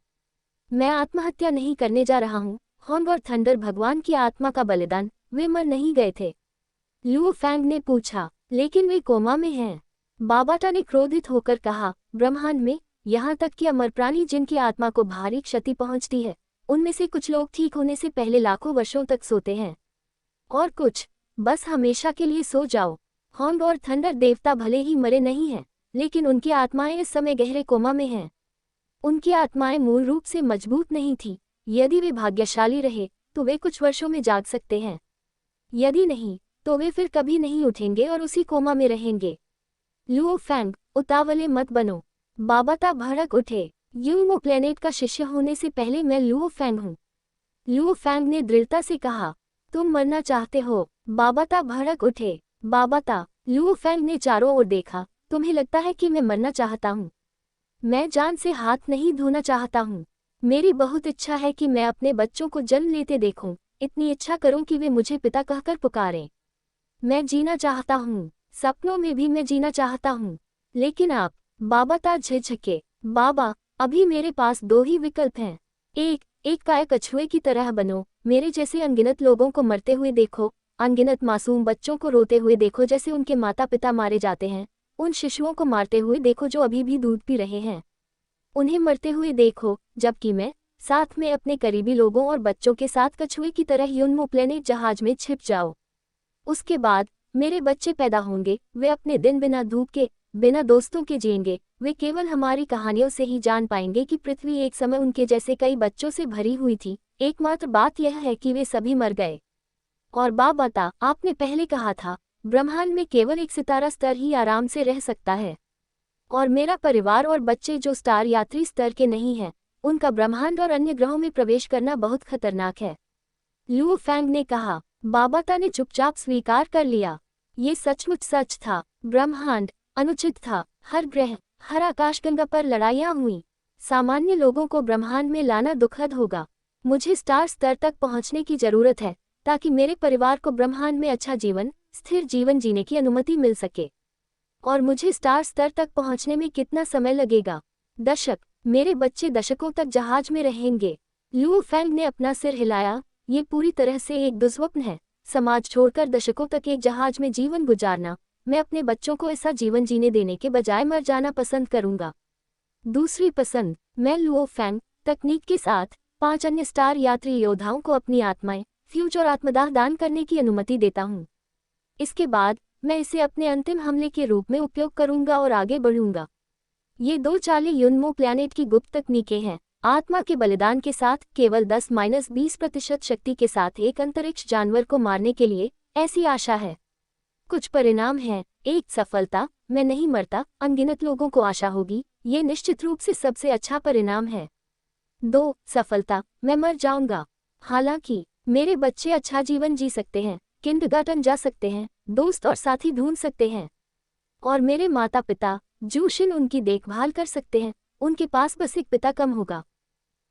मैं आत्महत्या नहीं करने जा रहा हूँ। हॉर्न और थंडर भगवान की आत्मा का बलिदान, वे मर नहीं गए थे? लुओ फैंग ने पूछा। लेकिन वे कोमा में हैं, बाबाटा ने क्रोधित होकर कहा। ब्रह्मांड में, यहाँ तक कि अमर प्राणी जिनकी आत्मा को भारी क्षति पहुँचती है, उनमें से कुछ लोग ठीक होने से पहले लाखों वर्षों तक सोते हैं, और कुछ बस हमेशा के लिए सो जाओ। हॉर्न और थंडर देवता भले ही मरे नहीं हैं, लेकिन उनकी आत्माएं इस समय गहरे कोमा में हैं। उनकी आत्माएं मूल रूप से मजबूत नहीं थी। यदि वे भाग्यशाली रहे तो वे कुछ वर्षों में जाग सकते हैं, यदि नहीं तो वे फिर कभी नहीं उठेंगे और उसी कोमा में रहेंगे। लुओ फैंग, उतावले मत बनो, बाबाटा भड़क उठे। यूमो प्लेनेट का शिष्य होने से पहले मैं लुओ फैंग हूँ। लुओ फैंग ने दृढ़ता से कहा। तुम मरना चाहते हो? बाबाटा भड़क उठे। बाबाटा, लुओ फैंग ने चारों ओर देखा। तुम्हें लगता है कि मैं मरना चाहता हूँ? मैं जान से हाथ नहीं धोना चाहता हूँ। मेरी बहुत इच्छा है कि मैं अपने बच्चों को जन्म लेते देखूं, इतनी इच्छा करूं कि वे मुझे पिता कहकर पुकारें। मैं जीना चाहता हूँ, सपनों में भी मैं जीना चाहता हूँ। लेकिन आप? बाबाटा झिझके। बाबा, अभी मेरे पास दो ही विकल्प हैं। एक काय कछुए की तरह बनो, मेरे जैसे अनगिनत लोगों को मरते हुए देखो, अनगिनत मासूम बच्चों को रोते हुए देखो जैसे उनके माता पिता मारे जाते हैं। उन शिशुओं को मारते हुए देखो जो अभी भी दूध पी रहे हैं, उन्हें मरते हुए देखो, जबकि मैं साथ में अपने करीबी लोगों और बच्चों के साथ कछुए की तरह यूनमो प्लेनेट जहाज में छिप जाओ। उसके बाद मेरे बच्चे पैदा होंगे, वे अपने दिन बिना धूप के, बिना दोस्तों के जिएंगे। वे केवल हमारी कहानियों से ही जान पाएंगे कि पृथ्वी एक समय उनके जैसे कई बच्चों से भरी हुई थी। एकमात्र बात यह है कि वे सभी मर गए। और बाबाटा, आपने पहले कहा था, ब्रह्मांड में केवल एक सितारा स्तर ही आराम से रह सकता है, और मेरा परिवार और बच्चे जो स्टार यात्री स्तर के नहीं हैं, उनका ब्रह्मांड और अन्य ग्रहों में प्रवेश करना बहुत खतरनाक है। लुओ फैंग ने कहा। बाबाटा ने चुपचाप स्वीकार कर लिया। ये सचमुच सच था। ब्रह्मांड अनुचित था। हर ग्रह, हर आकाशगंगा पर लड़ाइयाँ हुई। सामान्य लोगों को ब्रह्मांड में लाना दुखद होगा। मुझे स्टार स्तर तक पहुंचने की जरूरत है, ताकि मेरे परिवार को ब्रह्मांड में अच्छा जीवन, स्थिर जीवन जीने की अनुमति मिल सके। और मुझे स्टार स्तर तक पहुंचने में कितना समय लगेगा? दशक। मेरे बच्चे दशकों तक जहाज में रहेंगे। लुओ फैंग ने अपना सिर हिलाया। ये पूरी तरह से एक दुस्वप्न है, समाज छोड़कर दशकों तक एक जहाज में जीवन गुजारना। मैं अपने बच्चों को ऐसा जीवन जीने देने के बजाय मर जाना पसंद करूंगा। दूसरी पसंद, मैं लुओ फैंग तकनीक के साथ 5 अन्य स्टार यात्री योद्धाओं को अपनी आत्माएं, फ्यूज और आत्मदाह दान करने की अनुमति देता हूँ। इसके बाद मैं इसे अपने अंतिम हमले के रूप में उपयोग करूंगा और आगे बढ़ूंगा। ये दो चालें यूनमो प्लैनेट की गुप्त तकनीकें हैं। आत्मा के बलिदान के साथ, केवल 10-20% शक्ति के साथ एक अंतरिक्ष जानवर को मारने के लिए, ऐसी आशा है। कुछ परिणाम हैं। 1, सफलता, मैं नहीं मरता, अनगिनत लोगों को आशा होगी, ये निश्चित रूप से सबसे अच्छा परिणाम है। 2, सफलता, मैं मर जाऊंगा। हालांकि मेरे बच्चे अच्छा जीवन जी सकते हैं, किंडरगार्टन जा सकते हैं, दोस्त और साथी ढूंढ सकते हैं, और मेरे माता पिता जूशिन उनकी देखभाल कर सकते हैं। उनके पास बस एक पिता कम होगा।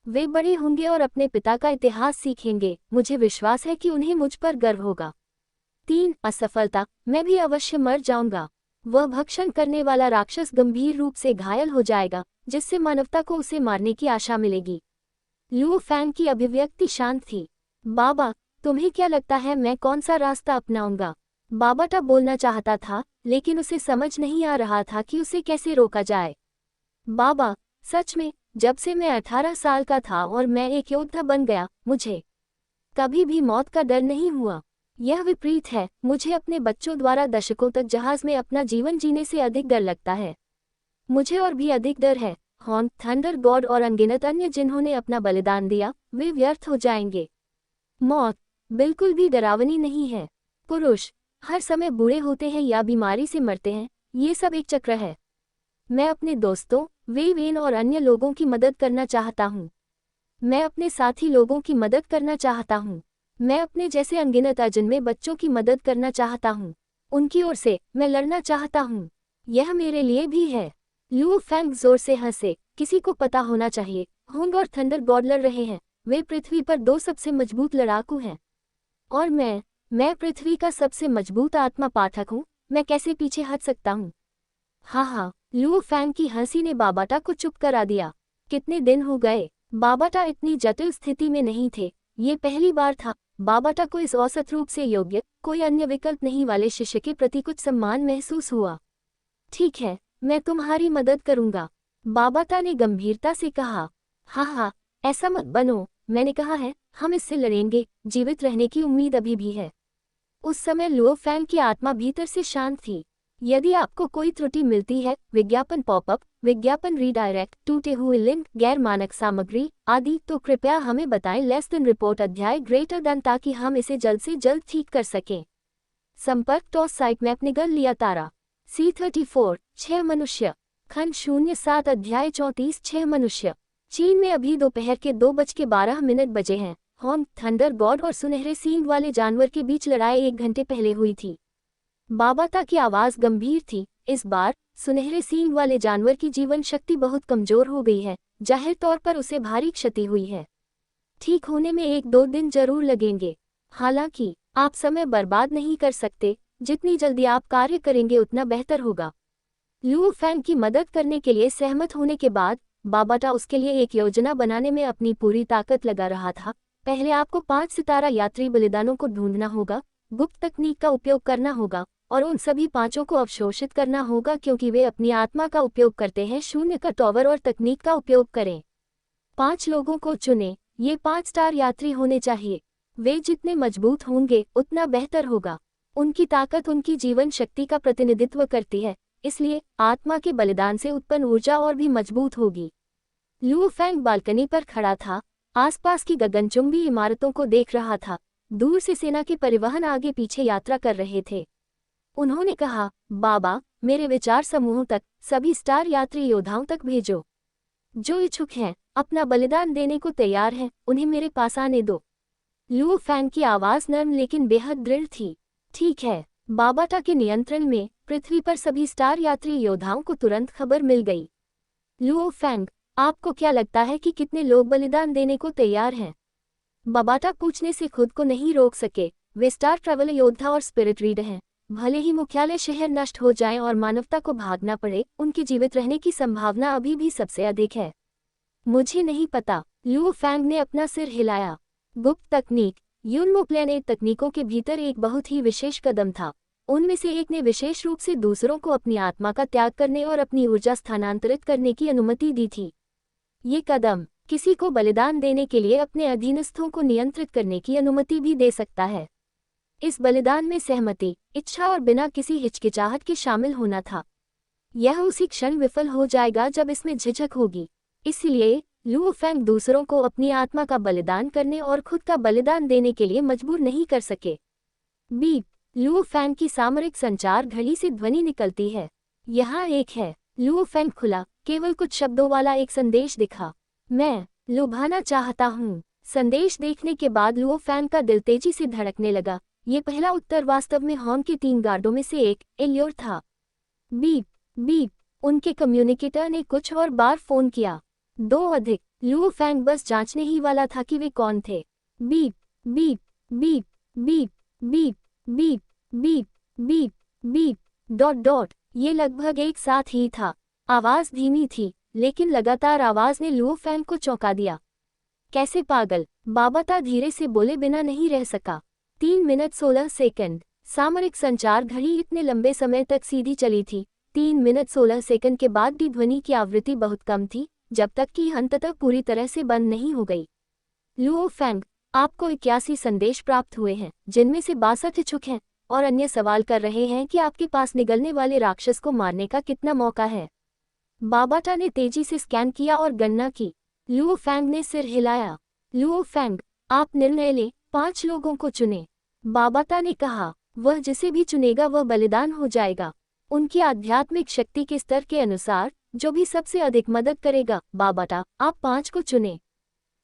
वे बड़े होंगे और अपने पिता का इतिहास सीखेंगे। मुझे विश्वास है कि उन्हें मुझ पर गर्व होगा। 3, असफलता, मैं भी अवश्य मर जाऊंगा। वह भक्षण करने वाला राक्षस गंभीर रूप से घायल हो जाएगा, जिससे मानवता को उसे मारने की आशा मिलेगी। लुओ फैंग की अभिव्यक्ति शांत थी। बाबा, तुम्हें क्या लगता है मैं कौन सा रास्ता अपनाऊंगा? बाबाटा बोलना चाहता था, लेकिन उसे समझ नहीं आ रहा था कि उसे कैसे रोका जाए। बाबा, सच में, जब से मैं 18 साल का था और मैं एक योद्धा बन गया, मुझे कभी भी मौत का डर नहीं हुआ। यह विपरीत है, मुझे अपने बच्चों द्वारा दशकों तक जहाज में अपना जीवन जीने से अधिक डर लगता है। मुझे और भी अधिक डर है। हॉर्न, थंडर गॉड और अनगिनत अन्य जिन्होंने अपना बलिदान दिया, वे व्यर्थ हो जाएंगे। मौत बिल्कुल भी डरावनी नहीं है। पुरुष हर समय बूढ़े होते हैं या बीमारी से मरते हैं, ये सब एक चक्र है। मैं अपने दोस्तों, वेन और अन्य लोगों की मदद करना चाहता हूँ। मैं अपने साथी लोगों की मदद करना चाहता हूँ। मैं अपने जैसे अनगिनत अजन्मे बच्चों की मदद करना चाहता हूँ। उनकी ओर से मैं लड़ना चाहता हूँ। यह मेरे लिए भी है। लू फैंग जोर से हंसे। किसी को पता होना चाहिए, होंग और थंडर गॉड लड़ रहे हैं। वे पृथ्वी पर दो सबसे मजबूत लड़ाकू हैं। और मैं पृथ्वी का सबसे मजबूत आत्मा पाठक हूँ। मैं कैसे पीछे हट सकता हूँ? हाँ, लू फैंग की हंसी ने बाबाटा को चुप करा दिया। कितने दिन हो गए? बाबाटा इतनी जटिल स्थिति में नहीं थे। ये पहली बार था बाबाटा को इस औसत रूप से योग्य, कोई अन्य विकल्प नहीं वाले शिष्य के प्रति कुछ सम्मान महसूस हुआ। ठीक है, मैं तुम्हारी मदद करूंगा, बाबाटा ने गंभीरता से कहा। हाँ, ऐसा मत बनो, मैंने कहा है, हम इससे लड़ेंगे, जीवित रहने की उम्मीद अभी भी है। उस समय लुओ फैंग की आत्मा भीतर से शांत थी। यदि आपको कोई त्रुटि मिलती है, विज्ञापन पॉपअप, विज्ञापन रीडायरेक्ट, टूटे हुए लिंक, गैर मानक सामग्री आदि, तो कृपया हमें बताएं। लेस देन रिपोर्ट अध्याय ग्रेटर देन, ताकि हम इसे जल्द से जल्द ठीक कर सकें। संपर्क टॉस साइट मैप निगल लिया तारा। C34 6 मनुष्य। खंड 07 अध्याय 34 6 मनुष्य। चीन में अभी दोपहर के 2:12 बजे हैं। होंग, थंडर गॉड और सुनहरे सींग वाले जानवर के बीच लड़ाई 1 घंटे पहले हुई थी। बाबाता की आवाज गंभीर थी। इस बार सुनहरे सींग वाले जानवर की जीवन शक्ति बहुत कमजोर हो गई है। जाहिर तौर पर उसे भारी क्षति हुई है। ठीक होने में 1-2 दिन जरूर लगेंगे। हालांकि आप समय बर्बाद नहीं कर सकते। जितनी जल्दी आप कार्य करेंगे उतना बेहतर होगा। लू फैंग की मदद करने के लिए सहमत होने के बाद बाबाटा उसके लिए एक योजना बनाने में अपनी पूरी ताकत लगा रहा था। पहले आपको 5 सितारा यात्री बलिदानों को ढूंढना होगा, गुप्त तकनीक का उपयोग करना होगा और उन सभी 5 को अवशोषित करना होगा, क्योंकि वे अपनी आत्मा का उपयोग करते हैं। शून्य का टॉवर और तकनीक का उपयोग करें। 5 लोगों को चुनें। ये 5 स्टार यात्री होने चाहिए। वे जितने मजबूत होंगे उतना बेहतर होगा। उनकी ताकत उनकी जीवन शक्ति का प्रतिनिधित्व करती है, इसलिए आत्मा के बलिदान से उत्पन्न ऊर्जा और भी मजबूत होगी। लू फैंग बालकनी पर खड़ा था, आसपास की गगनचुंबी इमारतों को देख रहा था। दूर से सेना के परिवहन आगे पीछे यात्रा कर रहे थे। उन्होंने कहा, बाबा, मेरे विचार समूहों तक, सभी स्टार यात्री योद्धाओं तक भेजो। जो इच्छुक हैं, अपना बलिदान देने को तैयार हैं, उन्हें मेरे पास आने दो। लू फैंग की आवाज नर्म लेकिन बेहद दृढ़ थी। ठीक है। बाबाटा के नियंत्रण में पृथ्वी पर सभी स्टार यात्री योद्धाओं को तुरंत खबर मिल गई। लू फैंग, आपको क्या लगता है कि कितने लोग बलिदान देने को तैयार हैं? बाबाटा पूछने से खुद को नहीं रोक सके। वे स्टार ट्रैवल योद्धा और स्पिरिट रीडर हैं। भले ही मुख्यालय शहर नष्ट हो जाए और मानवता को भागना पड़े, उनके जीवित रहने की संभावना अभी भी सबसे अधिक है। मुझे नहीं पता, लू फैंग ने अपना सिर हिलाया। गुप्त तकनीक यूनमो प्लेनेट तकनीकों के भीतर एक बहुत ही विशेष कदम था। उनमें से एक ने विशेष रूप से दूसरों को अपनी आत्मा का त्याग करने और अपनी ऊर्जा स्थानांतरित करने की अनुमति दी थी। ये कदम किसी को बलिदान देने के लिए अपने अधीनस्थों को नियंत्रित करने की अनुमति भी दे सकता है। इस बलिदान में सहमति, इच्छा और बिना किसी हिचकिचाहट के शामिल होना था। यह उसी क्षण विफल हो जाएगा जब इसमें झिझक होगी। इसलिए लू फैंग दूसरों को अपनी आत्मा का बलिदान करने और खुद का बलिदान देने के लिए मजबूर नहीं कर सके। बीप, लू फैंग की सामरिक संचार घड़ी से ध्वनि निकलती है। यहाँ एक है। लू फैंग खुला, केवल कुछ शब्दों वाला एक संदेश दिखा। मैं लुभाना चाहता हूँ। संदेश देखने के बाद लू फैंग का दिल तेजी से धड़कने लगा। ये पहला उत्तर वास्तव में होंग के 3 गार्डों में से एक, एल्योर था। बीप बीप, उनके कम्युनिकेटर ने कुछ और बार फोन किया। 2 अधिक। लू फैंग बस जांचने ही वाला था कि वे कौन थे। Beep beep beep beep beep beep beep beep beep dot dot. ये लगभग एक साथ ही था। आवाज धीमी थी, लेकिन लगातार आवाज ने लू फैंग को चौंका दिया। कैसे पागल, बाबाता धीरे से बोले बिना नहीं रह सका। 3 मिनट 16 सेकंड। सामरिक संचार घड़ी इतने लंबे समय तक सीधी चली थी। 3 मिनट 16 सेकंड के बाद भी ध्वनि की आवृत्ति बहुत कम थी, जब तक कि अंततः पूरी तरह से बंद नहीं हो गई। लू फैंग, आपको 81 संदेश प्राप्त हुए हैं, जिनमें से 62 इच्छुक हैं और अन्य सवाल कर रहे हैं कि आपके पास निगलने वाले राक्षस को मारने का कितना मौका है। बाबाटा ने तेजी से स्कैन किया और गणना की। लू फैंग ने सिर हिलाया। लू फैंग, आप निर्णय लें, 5 लोगों को चुनें। बाबाटा ने कहा, वह जिसे भी चुनेगा वह बलिदान हो जाएगा। उनकी आध्यात्मिक शक्ति के स्तर के अनुसार जो भी सबसे अधिक मदद करेगा। बाबाटा, आप 5 को चुनें।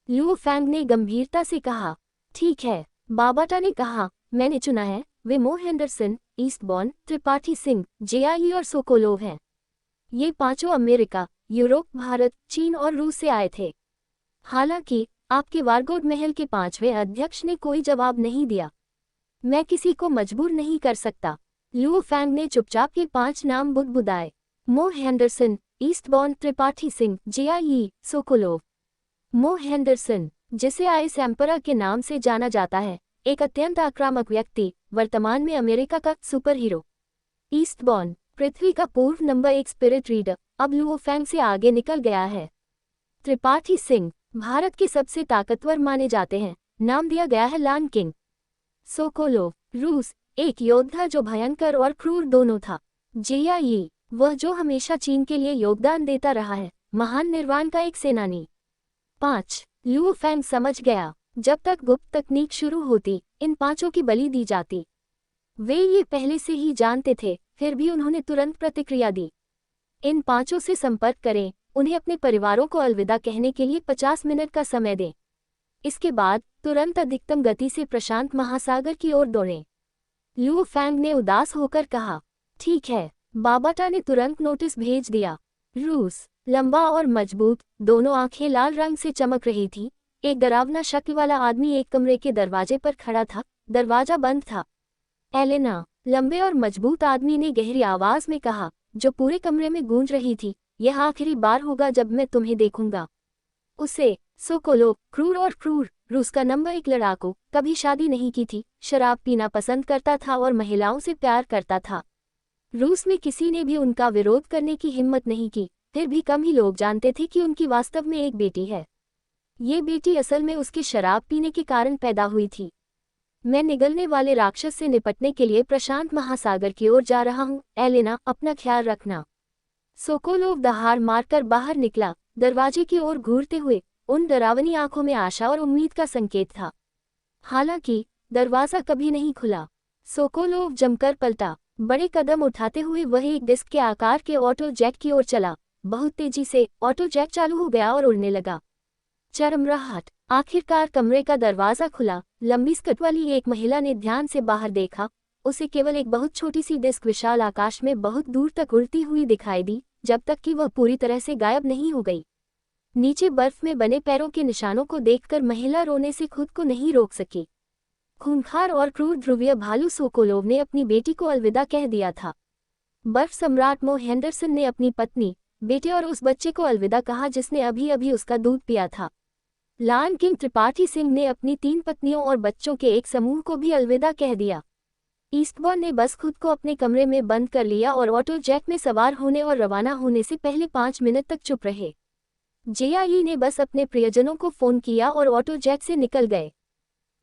लू फैंग ने गंभीरता से कहा। ठीक है, बाबाटा ने कहा, मैंने चुना है, वे मो Henderson, Eastbourne, Tripathi Singh, JI और सोकोलोव हैं। ये पांचों अमेरिका, यूरोप, भारत, चीन और रूस से आए थे। हालांकि आपके वारगोड महल के 5वें अध्यक्ष ने कोई जवाब नहीं दिया। मैं किसी को मजबूर नहीं कर सकता। लुओ फैंग ने चुपचाप ये 5 नाम बुदबुदाए। मो Henderson, Eastbourne, Tripathi Singh, JI, Sokolov. मो हेंडरसन, जिसे आइस एम्परर के नाम से जाना जाता है, एक अत्यंत आक्रामक व्यक्ति, वर्तमान में अमेरिका का सुपर हीरो। ईस्टबॉर्न, पृथ्वी का पूर्व नंबर 1 स्पिरिट रीडर, अब लुओ फैंग से आगे निकल गया है। त्रिपाठी सिंह, भारत के सबसे ताकतवर माने जाते हैं, नाम दिया गया है लान किंग। सोकोलोव, रूस, एक योद्धा जो भयंकर और क्रूर दोनों था। जेआई, वह जो हमेशा चीन के लिए योगदान देता रहा है, महान निर्वाण का एक सेनानी। 5. लुओ फैंग समझ गया, जब तक गुप्त तकनीक शुरू होती, इन 5 की बलि दी जाती। वे ये पहले से ही जानते थे, फिर भी उन्होंने तुरंत प्रतिक्रिया दी। इन 5 से संपर्क करें, उन्हें अपने परिवारों को अलविदा कहने के लिए 50 मिनट का समय दें। इसके बाद तुरंत अधिकतम गति से प्रशांत महासागर की ओर दौड़ें। लुओ फैंग ने उदास होकर कहा, ठीक है। बाबाटा ने तुरंत नोटिस भेज दिया। रूस, लंबा और मजबूत, दोनों आंखें लाल रंग से चमक रही थी। एक डरावना शक्ल वाला आदमी एक कमरे के दरवाजे पर खड़ा था, दरवाजा बंद था। एलेना, लंबे और मजबूत आदमी ने गहरी आवाज में कहा, जो पूरे कमरे में गूंज रही थी, यह आखिरी बार होगा जब मैं तुम्हें देखूंगा। उसे, सोकोलोव, क्रूर और क्रूर, रूस का नंबर 1 लड़ाकू, कभी शादी नहीं की थी, शराब पीना पसंद करता था और महिलाओं से प्यार करता था। रूस में किसी ने भी उनका विरोध करने की हिम्मत नहीं की, फिर भी कम ही लोग जानते थे कि उनकी वास्तव में एक बेटी है। ये बेटी असल में उसके शराब पीने के कारण पैदा हुई थी। मैं निगलने वाले राक्षस से निपटने के लिए प्रशांत महासागर की ओर जा रहा हूँ, एलेना, अपना ख्याल रखना। सोकोलोव दहाड़ मारकर बाहर निकला, दरवाजे की ओर घूरते हुए। उन डरावनी आंखों में आशा और उम्मीद का संकेत था। हालांकि दरवाजा कभी नहीं खुला। सोकोलोव जमकर पलटा। बड़े कदम उठाते हुए वह एक डिस्क के आकार के ऑटो जेट की ओर चला। बहुत तेजी से ऑटो जेट चालू हो गया और उड़ने लगा। चरमराहट। आखिरकार कमरे का दरवाजा खुला। लंबी स्कर्ट वाली एक महिला ने ध्यान से बाहर देखा। उसे केवल एक बहुत छोटी सी डिस्क विशाल आकाश में बहुत दूर तक उड़ती हुई दिखाई दी, जब तक कि वह पूरी तरह से गायब नहीं हो गई। नीचे बर्फ में बने पैरों के निशानों को देखकर महिला रोने से खुद को नहीं रोक सकी। खूंखार और क्रूर ध्रुवीय भालू सोकोलोव ने अपनी बेटी को अलविदा कह दिया था। बर्फ सम्राट मो हेंडरसन ने अपनी पत्नी, बेटे और उस बच्चे को अलविदा कहा जिसने अभी अभी उसका दूध पिया था। लान किंग त्रिपाठी सिंह ने अपनी 3 पत्नियों और बच्चों के एक समूह को भी अलविदा कह दिया। ईस्टबॉर्न ने बस खुद को अपने कमरे में बंद कर लिया और ऑटो जेट में सवार होने और रवाना होने से पहले 5 मिनट तक चुप रहे। जेआई ने बस अपने प्रियजनों को फोन किया और ऑटो जेट से निकल गए।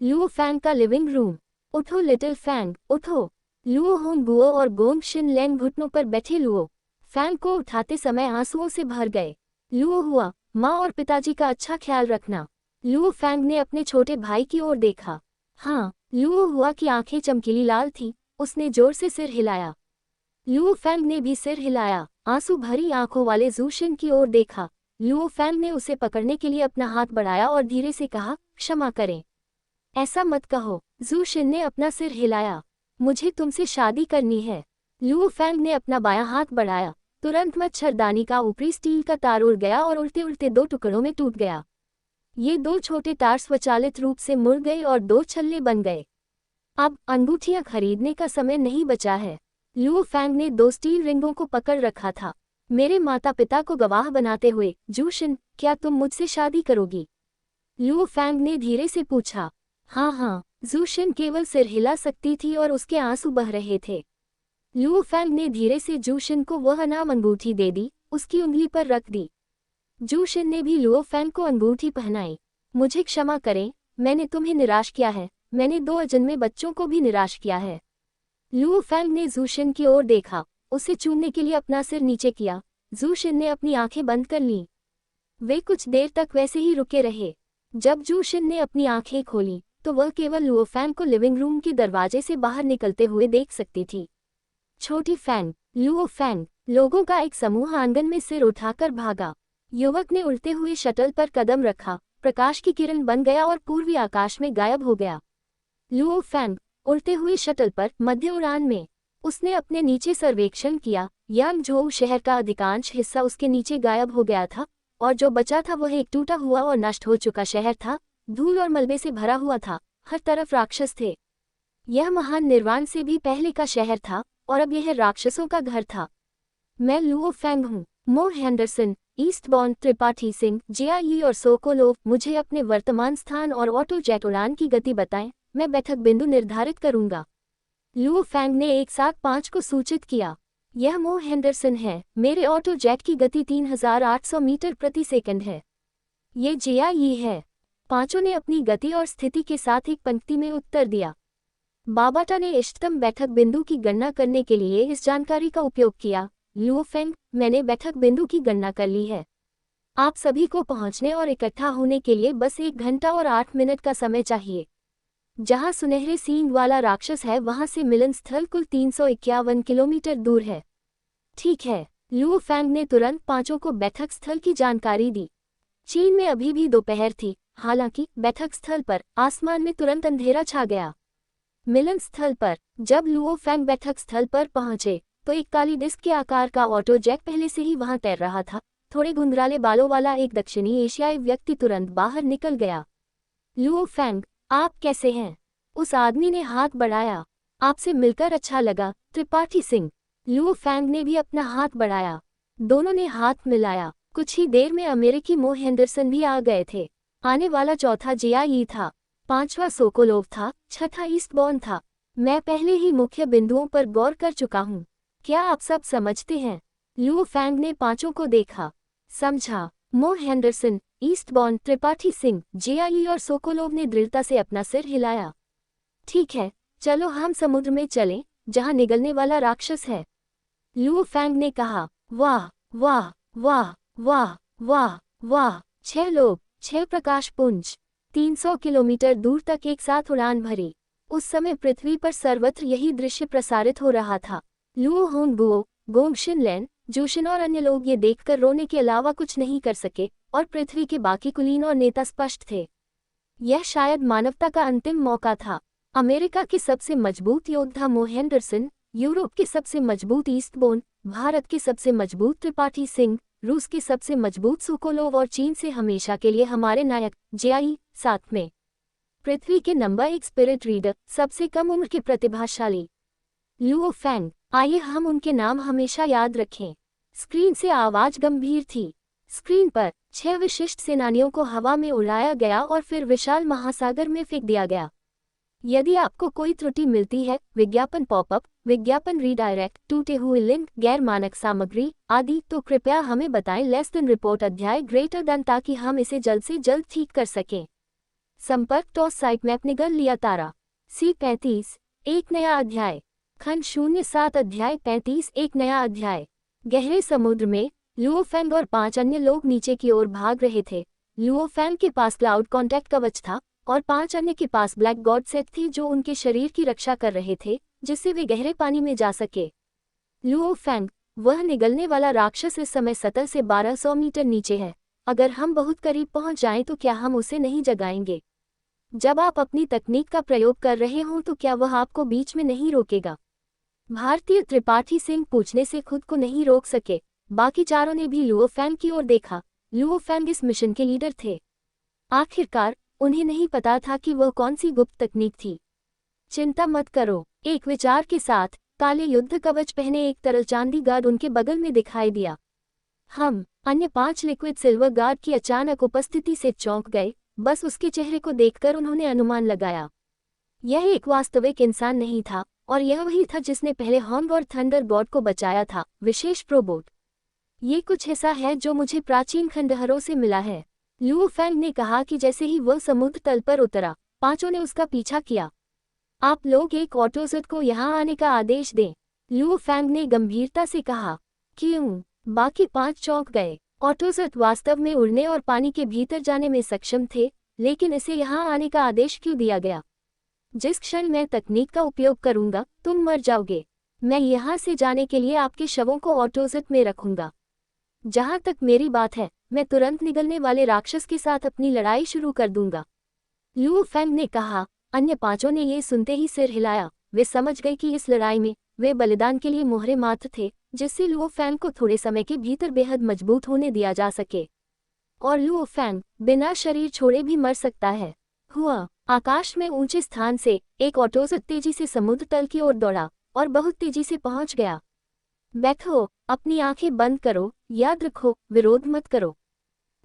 लुओ फैंग का लिविंग रूम। उठो लिटिल फैंग, उठो। लुओ होंगबुओ और गोंग शिन लैंग घुटनों पर बैठे लुओ फैंग को उठाते समय आंसुओं से भर गए। लुओ हुआ, माँ और पिताजी का अच्छा ख्याल रखना। लुओ फैंग ने अपने छोटे भाई की ओर देखा। हाँ, लुओ हुआ की आंखें चमकीली लाल थीं। उसने जोर से सिर हिलाया। लुओ फैंग ने भी सिर हिलाया। आंसू भरी आंखों वाले ज़ूशिन की ओर देखा। लुओ फैंग ने उसे पकड़ने के लिए अपना हाथ बढ़ाया और धीरे से कहा, क्षमा करें, ऐसा मत कहो। ज़ूशिन ने अपना सिर हिलाया। मुझे तुमसे शादी करनी है। लुओ फैंग ने अपना बायां हाथ बढ़ाया। तुरंत मच्छरदानी का ऊपरी स्टील का तार उड़ गया और उड़ते उड़ते 2 टुकड़ों में टूट गया। ये 2 छोटे तार स्वचालित रूप से मुड़ गए और 2 छल्ले बन गए। अब अंगूठियां खरीदने का समय नहीं बचा है। लुओ फैंग ने 2 स्टील रिंगों को पकड़ रखा था। मेरे माता पिता को गवाह बनाते हुए, ज़ूशिन, क्या तुम मुझसे शादी करोगी? लुओ फैंग ने धीरे से पूछा। हाँ हाँ, ज़ूशिन केवल सिर हिला सकती थी और उसके आंसू बह रहे थे। लुओ फैंग ने धीरे से ज़ूशिन को वह अनाम अंगूठी दे दी, उसकी उंगली पर रख दी। ज़ूशिन ने भी लुओ फैंग को अंगूठी पहनाई। मुझे क्षमा करें, मैंने तुम्हें निराश किया है। मैंने 2 अजन्मे बच्चों को भी निराश किया है। लुओ फैंग ने ज़ूशिन की ओर देखा, उसे चूमने के लिए अपना सिर नीचे किया। ज़ूशिन ने अपनी आंखें बंद कर लीं। वे कुछ देर तक वैसे ही रुके रहे। जब ज़ूशिन ने अपनी आंखें खोलीं, तो वह केवल लुओ फैंग को लिविंग रूम के दरवाजे से बाहर निकलते हुए देख सकती थी। छोटी फैंग, लुओ फैंग, लोगों का एक समूह आंगन में सिर उठाकर भागा। युवक ने उड़ते हुए शटल पर कदम रखा, प्रकाश की किरण बन गया और पूर्वी आकाश में गायब हो गया। लुओ फैंग उड़ते हुए शटल पर मध्य उड़ान में। उसने अपने नीचे सर्वेक्षण किया। यांगझोउ शहर का अधिकांश हिस्सा उसके नीचे गायब हो गया था, और जो बचा था वह एक टूटा हुआ और नष्ट हो चुका शहर था। धूल और मलबे से भरा हुआ था, हर तरफ राक्षस थे। यह महान निर्वाण से भी पहले का शहर था, और अब यह राक्षसों का घर था। मैं लुओ फैंग हूँ। मो हेंडरसन, ईस्टबॉर्न, त्रिपाठी सिंह, जियाई और सोकोलोव, मुझे अपने वर्तमान स्थान और ऑटो जेट उड़ान की गति बताएं। मैं बैठक बिंदु निर्धारित करूंगा। लुओ फैंग ने एक साथ 5 को सूचित किया। यह मो हेंडरसन है। मेरे ऑटो जेट की गति 3800 मीटर प्रति सेकंड है। ये जियाई है। पांचों ने अपनी गति और स्थिति के साथ एक पंक्ति में उत्तर दिया। बाबाटा ने इष्टतम बैठक बिंदु की गणना करने के लिए इस जानकारी का उपयोग किया। लुओ फैंग, मैंने बैठक बिंदु की गणना कर ली है। आप सभी को पहुंचने और इकट्ठा होने के लिए बस 1 घंटा और 8 मिनट का समय चाहिए। जहां सुनहरे सींग वाला राक्षस है वहां से मिलन स्थल कुल 351 किलोमीटर दूर है। ठीक है। लुओ फैंग ने तुरंत पांचों को बैठक स्थल की जानकारी दी। चीन में अभी भी दोपहर थी, हालांकि बैठक स्थल पर आसमान में तुरंत अंधेरा छा गया। मिलन स्थल पर जब लुओ फैंग बैठक स्थल पर पहुंचे तो एक काली डिस्क के आकार का ऑटो जेट पहले से ही वहां तैर रहा था। थोड़े घुंघराले बालों वाला एक दक्षिणी एशियाई व्यक्ति तुरंत बाहर निकल गया। लुओ फैंग, आप कैसे हैं? उस आदमी ने हाथ बढ़ाया। आपसे मिलकर अच्छा लगा, त्रिपाठी सिंह। लुओ फैंग ने भी अपना हाथ बढ़ाया। दोनों ने हाथ मिलाया। कुछ ही देर में अमेरिकी मो हेंडरसन भी आ गए थे। आने वाला चौथा जियाई था, 5वां सोकोलोव था, 6ठा ईस्टबॉर्न था। मैं पहले ही मुख्य बिंदुओं पर गौर कर चुका हूँ। क्या आप सब समझते हैं? लुओ फैंग ने पांचों को देखा। समझा। मो हेंडरसन, ईस्टबॉर्न, त्रिपाठी सिंह, जियाई और सोकोलोव ने दृढ़ता से अपना सिर हिलाया। ठीक है, चलो हम समुद्र में चलें, जहां निगलने वाला राक्षस है। लुओ फैंग ने कहा। वाह वाह वाह वाह वाह वाह। 6 लोग, 6 प्रकाश पुंज, 300 किलोमीटर दूर तक एक साथ उड़ान भरी। उस समय पृथ्वी पर सर्वत्र यही दृश्य प्रसारित हो रहा था। लुओ होंगबुओ, गोंग शिनलैन, जूशिन और अन्य लोग ये देखकर रोने के अलावा कुछ नहीं कर सके, और पृथ्वी के बाकी कुलीन और नेता स्पष्ट थे। यह शायद मानवता का अंतिम मौका था। अमेरिका के सबसे मजबूत योद्धा मो हेंडरसन, यूरोप के सबसे मजबूत ईस्टबोर्न, भारत के सबसे मजबूत त्रिपाठी सिंह, रूस के सबसे मजबूत सोकोलोव और चीन से हमेशा के लिए हमारे नायक जियाई साथ में। पृथ्वी के नंबर 1 स्पिरिट रीडर, सबसे कम उम्र के प्रतिभाशाली लुओ फैंग। आइए हम उनके नाम हमेशा याद रखें। स्क्रीन से आवाज गंभीर थी। स्क्रीन पर 6 विशिष्ट सेनानियों को हवा में उड़ाया गया और फिर विशाल महासागर में फेंक दिया गया। यदि आपको कोई त्रुटि मिलती है, विज्ञापन पॉपअप, विज्ञापन रीडायरेक्ट, टूटे हुए लिंक, गैर मानक सामग्री आदि, तो कृपया हमें बताएं। लेस देन रिपोर्ट अध्याय ग्रेटर देन, ताकि हम इसे जल्द से जल्द ठीक कर सकें। संपर्क टॉस साइट मैप निगल लिया तारा। C35 एक नया अध्याय। खंड 07 अध्याय 35 एक नया अध्याय। गहरे समुद्र में लुओ फैंग और 5 अन्य लोग नीचे की ओर भाग रहे थे। लुओ फैंग के पास क्लाउड कॉन्टैक्ट कवच था और 5 अन्य के पास ब्लैक गॉड सेट थी, जो उनके शरीर की रक्षा कर रहे थे, जिससे वे गहरे पानी में जा सके। लुओ फैंग, वह निगलने वाला राक्षस इस समय सतह से 1200 मीटर नीचे है। अगर हम बहुत करीब पहुंच जाएं तो क्या हम उसे नहीं जगाएंगे? जब आप अपनी तकनीक का प्रयोग कर रहे हों तो क्या वह आपको बीच में नहीं रोकेगा? भारतीय त्रिपाठी सिंह पूछने से खुद को नहीं रोक सके। बाकी चारों ने भी लुओ फैंग की ओर देखा। लुओ फैंग इस मिशन के लीडर थे। आखिरकार उन्हें नहीं पता था कि वह कौन सी गुप्त तकनीक थी। चिंता मत करो, एक विचार के साथ काले युद्ध कवच पहने एक तरल चांदी गार्ड उनके बगल में दिखाई दिया। हम अन्य 5 लिक्विड सिल्वर गार्ड की अचानक उपस्थिति से चौंक गए। बस उसके चेहरे को देखकर उन्होंने अनुमान लगाया। यह एक वास्तविक इंसान नहीं था, और यह वही था जिसने पहले हॉन्ग और थंडर गॉड को बचाया था, विशेष प्रोबोट। ये कुछ ऐसा है जो मुझे प्राचीन खंडहरों से मिला है, लुओ फैंग ने कहा कि जैसे ही वह समुद्र तल पर उतरा, पांचों ने उसका पीछा किया। आप लोग एक ऑटोजेट को यहाँ आने का आदेश दें, लुओ फैंग ने गंभीरता से कहा। क्यों? बाकी 5 चौंक गए। ऑटोजेट वास्तव में उड़ने और पानी के भीतर जाने में सक्षम थे, लेकिन इसे यहाँ आने का आदेश क्यों दिया गया? जिस क्षण मैं तकनीक का उपयोग करूंगा, तुम मर जाओगे। मैं यहाँ से जाने के लिए आपके शवों को ऑटोजेट में रखूंगा। जहां तक मेरी बात है, मैं तुरंत निगलने वाले राक्षस के साथ अपनी लड़ाई शुरू कर दूंगा। लुओ फैंग ने कहा। अन्य पांचों ने ये सुनते ही सिर हिलाया। वे समझ गए कि इस लड़ाई में वे बलिदान के लिए मोहरे मात्र थे, जिससे लुओ फैंग को थोड़े समय के भीतर बेहद मजबूत होने दिया जा सके। और लुओ फैंग बिना शरीर छोड़े भी मर सकता है। हुआ आकाश में ऊंचे स्थान से एक ऑटोजट तेजी से समुद्र तल की ओर दौड़ा और बहुत तेजी से पहुंच गया। बैठो, अपनी आंखें बंद करो, याद रखो, विरोध मत करो,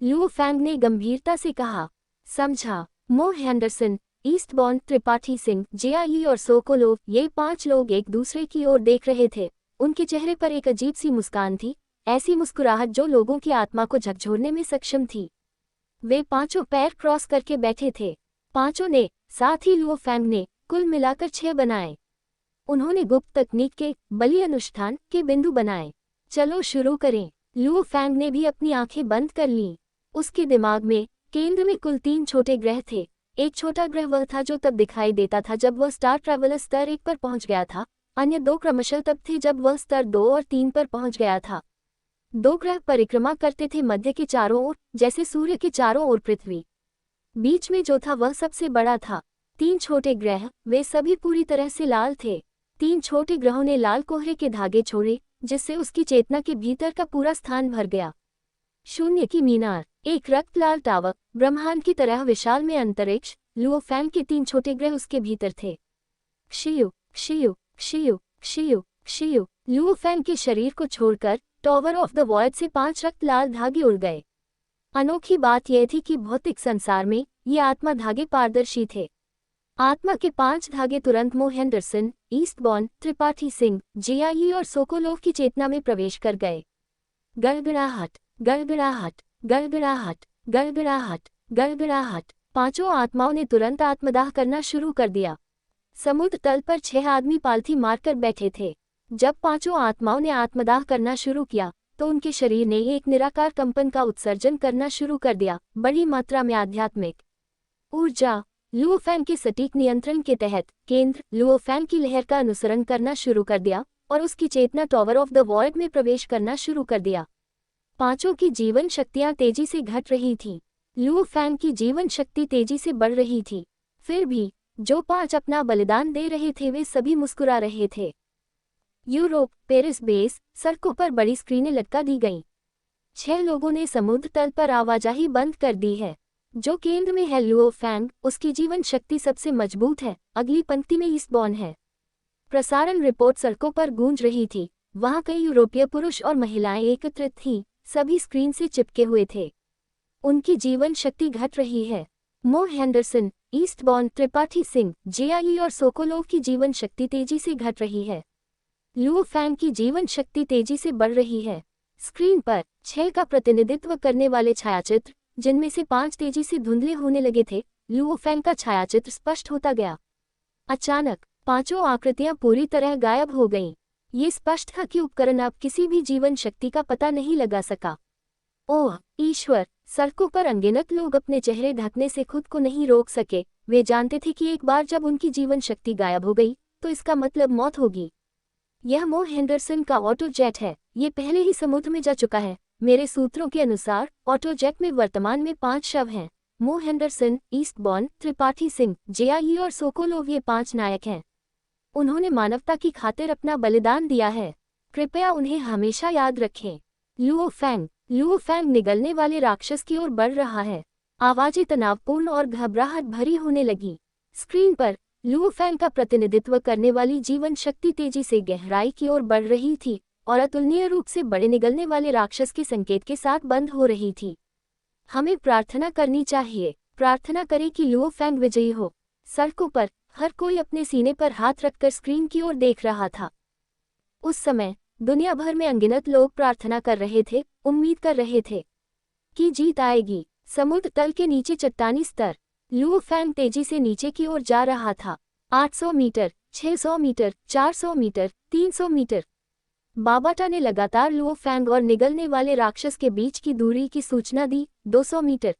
लुओ फैंग ने गंभीरता से कहा। समझा। मो Henderson, Eastbourne, Tripathi Singh, JI और सोकोलोव, ये 5 लोग एक दूसरे की ओर देख रहे थे। उनके चेहरे पर एक अजीब सी मुस्कान थी, ऐसी मुस्कुराहट जो लोगों की आत्मा को झकझोरने में सक्षम थी। वे पांचों पैर क्रॉस करके बैठे थे। पांचों ने, साथ ही लुओ फैंग ने, कुल मिलाकर 6 बनाए। उन्होंने गुप्त तकनीक के बलि अनुष्ठान के बिंदु बनाए। चलो शुरू करें। लुओ फैंग ने भी अपनी आंखें बंद कर लीं। उसके दिमाग में केंद्र में कुल 3 छोटे ग्रह थे। एक छोटा ग्रह वह था जो तब दिखाई देता था जब वह स्टार ट्रैवलर स्तर 1 पर पहुंच गया था। अन्य 2 क्रमशः तब थे जब वह स्तर 2 और 3 पर पहुंच गया था। 2 ग्रह परिक्रमा करते थे मध्य के चारों ओर, जैसे सूर्य के चारों ओर पृथ्वी। बीच में जो था वह सबसे बड़ा था। 3 छोटे ग्रह, वे सभी पूरी तरह से लाल थे। 3 छोटे ग्रहों ने लाल कोहरे के धागे छोड़े, जिससे उसकी चेतना के भीतर का पूरा स्थान भर गया। शून्य की मीनार, एक रक्त लाल टावर, ब्रह्मांड की तरह विशाल में अंतरिक्ष। लुओ फैंग के 3 छोटे ग्रह उसके भीतर थे। क्षियु क्षियु क्षियु क्षियु क्षियु। लुओ फैंग के शरीर को छोड़कर टॉवर ऑफ द वॉयड से 5 रक्त लाल धागे उड़ गए। अनोखी बात यह थी कि भौतिक संसार में ये आत्मा धागे पारदर्शी थे। आत्मा के 5 धागे तुरंत मो Henderson, Eastbourne, Tripathi Singh, JI और सोकोलोव की चेतना में प्रवेश कर गए। गड़गड़ाहट, गड़गड़ाहट, गड़गड़ाहट, गड़गड़ाहट, गड़गड़ाहट। पांचों आत्माओं ने तुरंत आत्मदाह करना शुरू कर दिया। समुद्र तल पर 6 आदमी पालथी मारकर बैठे थे। जब पांचों आत्माओं ने आत्मदाह करना शुरू किया तो उनके शरीर ने एक निराकार कंपन का उत्सर्जन करना शुरू कर दिया, बड़ी मात्रा में आध्यात्मिक ऊर्जा। लुओ फैंग के सटीक नियंत्रण के तहत केंद्र लुओ फैंग की लहर का अनुसरण करना शुरू कर दिया और उसकी चेतना टॉवर ऑफ द वॉयड में प्रवेश करना शुरू कर दिया। पांचों की जीवन शक्तियां तेजी से घट रही थीं। लुओ फैंग की जीवन शक्ति तेजी से बढ़ रही थी। फिर भी जो 5 अपना बलिदान दे रहे थे वे सभी मुस्कुरा रहे थे। यूरोप, पेरिस बेस, सड़कों पर बड़ी स्क्रीनें लटका दी गईं। 6 लोगों ने समुद्र तल पर आवाजाही बंद कर दी है। जो केंद्र में है लुओ फैंग, उसकी जीवन शक्ति सबसे मजबूत है। अगली पंक्ति में ईस्टबॉर्न है। प्रसारण रिपोर्ट सड़कों पर गूंज रही थी। वहां कई यूरोपीय पुरुष और महिलाएं एकत्रित थीं, सभी स्क्रीन से चिपके हुए थे। उनकी जीवन शक्ति घट रही है। मो Henderson, Eastbourne, Tripathi Singh, JI और सोकोलोव की जीवन शक्ति तेजी से घट रही है। लुओ फैंग की जीवन शक्ति तेजी से बढ़ रही है। स्क्रीन पर 6 का प्रतिनिधित्व करने वाले छायाचित्र, जिनमें से 5 तेजी से धुंधले होने लगे थे। लुओ फैंग का छायाचित्र स्पष्ट होता गया। अचानक पांचों आकृतियां पूरी तरह गायब हो गईं। ये स्पष्ट था कि उपकरण अब किसी भी जीवन शक्ति का पता नहीं लगा सका। ओह ईश्वर! सड़कों पर अनगिनत लोग अपने चेहरे ढकने से खुद को नहीं रोक सके। वे जानते थे कि एक बार जब उनकी जीवन शक्ति गायब हो गई तो इसका मतलब मौत होगी। यह मो हेंडरसन का ऑटो जेट है। ये पहले ही समुद्र में जा चुका है। मेरे सूत्रों के अनुसार ऑटो जेट में वर्तमान में 5 शव हैं। मो Henderson, Eastbourne, Tripathi Singh, JI और सोकोलोव, ये 5 नायक हैं। उन्होंने मानवता की खातिर अपना बलिदान दिया है। कृपया उन्हें हमेशा याद रखें। लुओ फैंग निगलने वाले राक्षस की ओर बढ़ रहा है। आवाजें तनावपूर्ण और घबराहट भरी होने लगी। स्क्रीन पर लुओ फैंग का प्रतिनिधित्व करने वाली जीवन शक्ति तेजी से गहराई की ओर बढ़ रही थी और अतुलनीय रूप से बड़े निगलने वाले राक्षस के संकेत के साथ बंद हो रही थी। हमें प्रार्थना करनी चाहिए। प्रार्थना करें कि लुओ फैंग विजयी हो। सड़कों पर हर कोई अपने सीने पर हाथ रखकर स्क्रीन की ओर देख रहा था। उस समय दुनिया भर में अनगिनत लोग प्रार्थना कर रहे थे, उम्मीद कर रहे थे कि जीत आएगी। समुद्र तल के नीचे चट्टानी स्तर। लुओ फैंग तेजी से नीचे की ओर जा रहा था। 800 मीटर, 600 मीटर, 400 मीटर, 300 मीटर। बाबाटा ने लगातार लुओ फैंग और निगलने वाले राक्षस के बीच की दूरी की सूचना दी। 200 मीटर।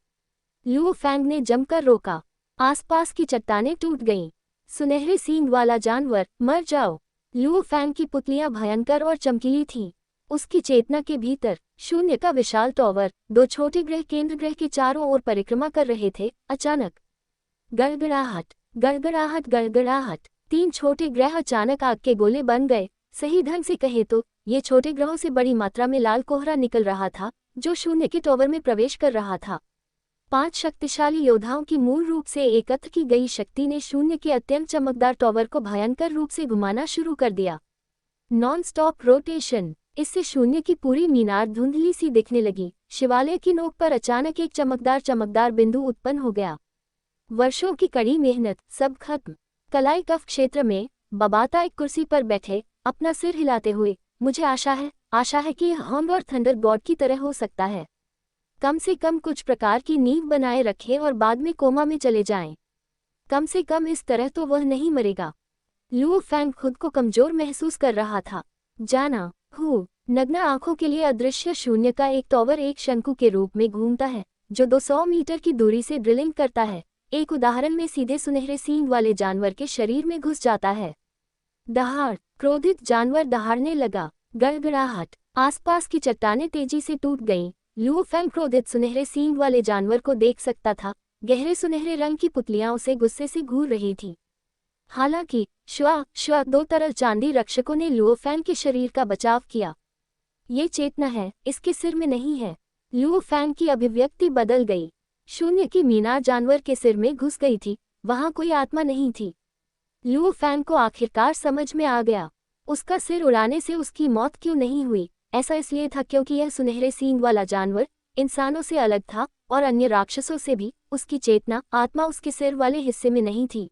लुओ फैंग ने जमकर रोका। आसपास की चट्टानें टूट गईं। सुनहरे सींग वाला जानवर, मर जाओ। लुओ फैंग की पुतलियां भयंकर और चमकीली थीं। उसकी चेतना के भीतर शून्य का विशाल टॉवर, 2 छोटे ग्रह केंद्र ग्रह के चारों ओर परिक्रमा कर रहे थे। अचानक गड़गड़ाहट, गड़गड़ाहट गड़गड़ाहट। 3 छोटे ग्रह अचानक आग के गोले बन गए। सही ढंग से कहे तो ये छोटे ग्रहों से बड़ी मात्रा में लाल कोहरा निकल रहा था जो शून्य के टॉवर में प्रवेश कर रहा था। 5 शक्तिशाली योद्धाओं की मूल रूप से एकत्र की गई शक्ति ने शून्य के अत्यंत चमकदार टॉवर को भयंकर रूप से घुमाना शुरू कर दिया। Non stop rotation. इससे शून्य की पूरी मीनार धुंधली सी दिखने लगी। शिवालय की नोक पर अचानक एक चमकदार बिंदु उत्पन्न हो गया। वर्षों की कड़ी मेहनत सब खत्म। कलाई कफ क्षेत्र में बबाता एक कुर्सी पर बैठे अपना सिर हिलाते हुए, मुझे आशा है कि यह हॉर्न और थंडर गॉड की तरह हो सकता है। कम से कम कुछ प्रकार की नींव बनाए रखें और बाद में कोमा में चले जाएं। कम से कम इस तरह तो वह नहीं मरेगा। लुओ फैंग खुद को कमजोर महसूस कर रहा था। जाना नग्न आंखों के लिए अदृश्य शून्य का एक टॉवर एक शंकु के रूप में घूमता है जो 200 मीटर की दूरी से ड्रिलिंग करता है। एक उदाहरण में सीधे सुनहरे सींग वाले जानवर के शरीर में घुस जाता है। दहाड़। क्रोधित जानवर दहाड़ने लगा। गड़गड़ाहट। आसपास की चट्टानें तेजी से टूट गईं। लुओ फैंग क्रोधित सुनहरे सींग वाले जानवर को देख सकता था। गहरे सुनहरे रंग की पुतलियां उसे गुस्से से घूर रही थी। हालांकि श्वा 2 तरल चांदी रक्षकों ने लुओ फैंग के शरीर का बचाव किया। ये चेतना है, इसके सिर में नहीं है। लुओ फैंग की अभिव्यक्ति बदल गई। शून्य की मीनार जानवर के सिर में घुस गई थी, वहां कोई आत्मा नहीं थी। लुओ फैंग को आखिरकार समझ में आ गया, उसका सिर उड़ाने से उसकी मौत क्यों नहीं हुई। ऐसा इसलिए था क्योंकि यह सुनहरे सींग वाला जानवर इंसानों से अलग था और अन्य राक्षसों से भी। उसकी चेतना आत्मा उसके सिर वाले हिस्से में नहीं थी।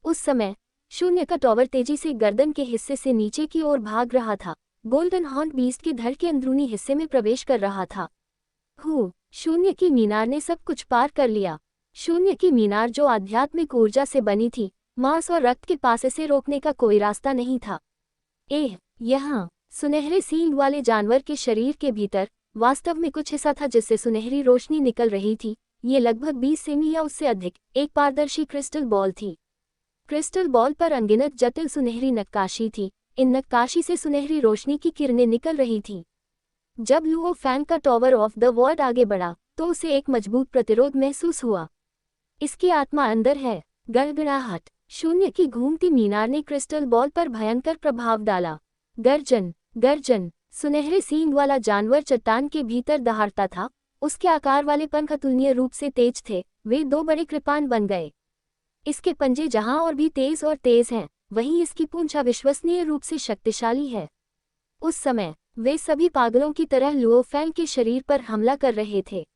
उस समय शून्य का टॉवर तेजी से गर्दन के हिस्से से नीचे की ओर भाग रहा था। गोल्डन हॉर्न बीस्ट के धड़ के अंदरूनी हिस्से में प्रवेश कर रहा था। शून्य की मीनार ने सब कुछ पार कर लिया। शून्य की मीनार जो आध्यात्मिक ऊर्जा से बनी थी, मांस और रक्त के पास इसे रोकने का कोई रास्ता नहीं था। यहाँ सुनहरे सींग वाले जानवर के शरीर के भीतर वास्तव में कुछ हिस्सा था जिससे सुनहरी रोशनी निकल रही थी। ये लगभग 20 सेमी या उससे अधिक एक पारदर्शी क्रिस्टल बॉल थी। क्रिस्टल बॉल पर अनगिनत जटिल सुनहरी नक्काशी थी। इन नक्काशी से सुनहरी रोशनी की किरणें निकल रही थीं। जब लुओ फैंग का टॉवर ऑफ द वर्ल्ड आगे बढ़ा तो उसे एक मजबूत प्रतिरोध महसूस हुआ। इसकी आत्मा अंदर है। गड़गड़ाहट। शून्य की घूमती मीनार ने क्रिस्टल बॉल पर भयंकर प्रभाव डाला। गर्जन। सुनहरे सींग वाला जानवर चट्टान के भीतर दहाड़ता था। उसके आकार वाले पंख अतुलनीय रूप से तेज थे। वे 2 बड़े कृपाण बन गए। इसके पंजे जहां और भी तेज हैं, वहीं इसकी पूंछ अविश्वसनीय रूप से शक्तिशाली है। उस समय वे सभी पागलों की तरह लुओ फैंग के शरीर पर हमला कर रहे थे।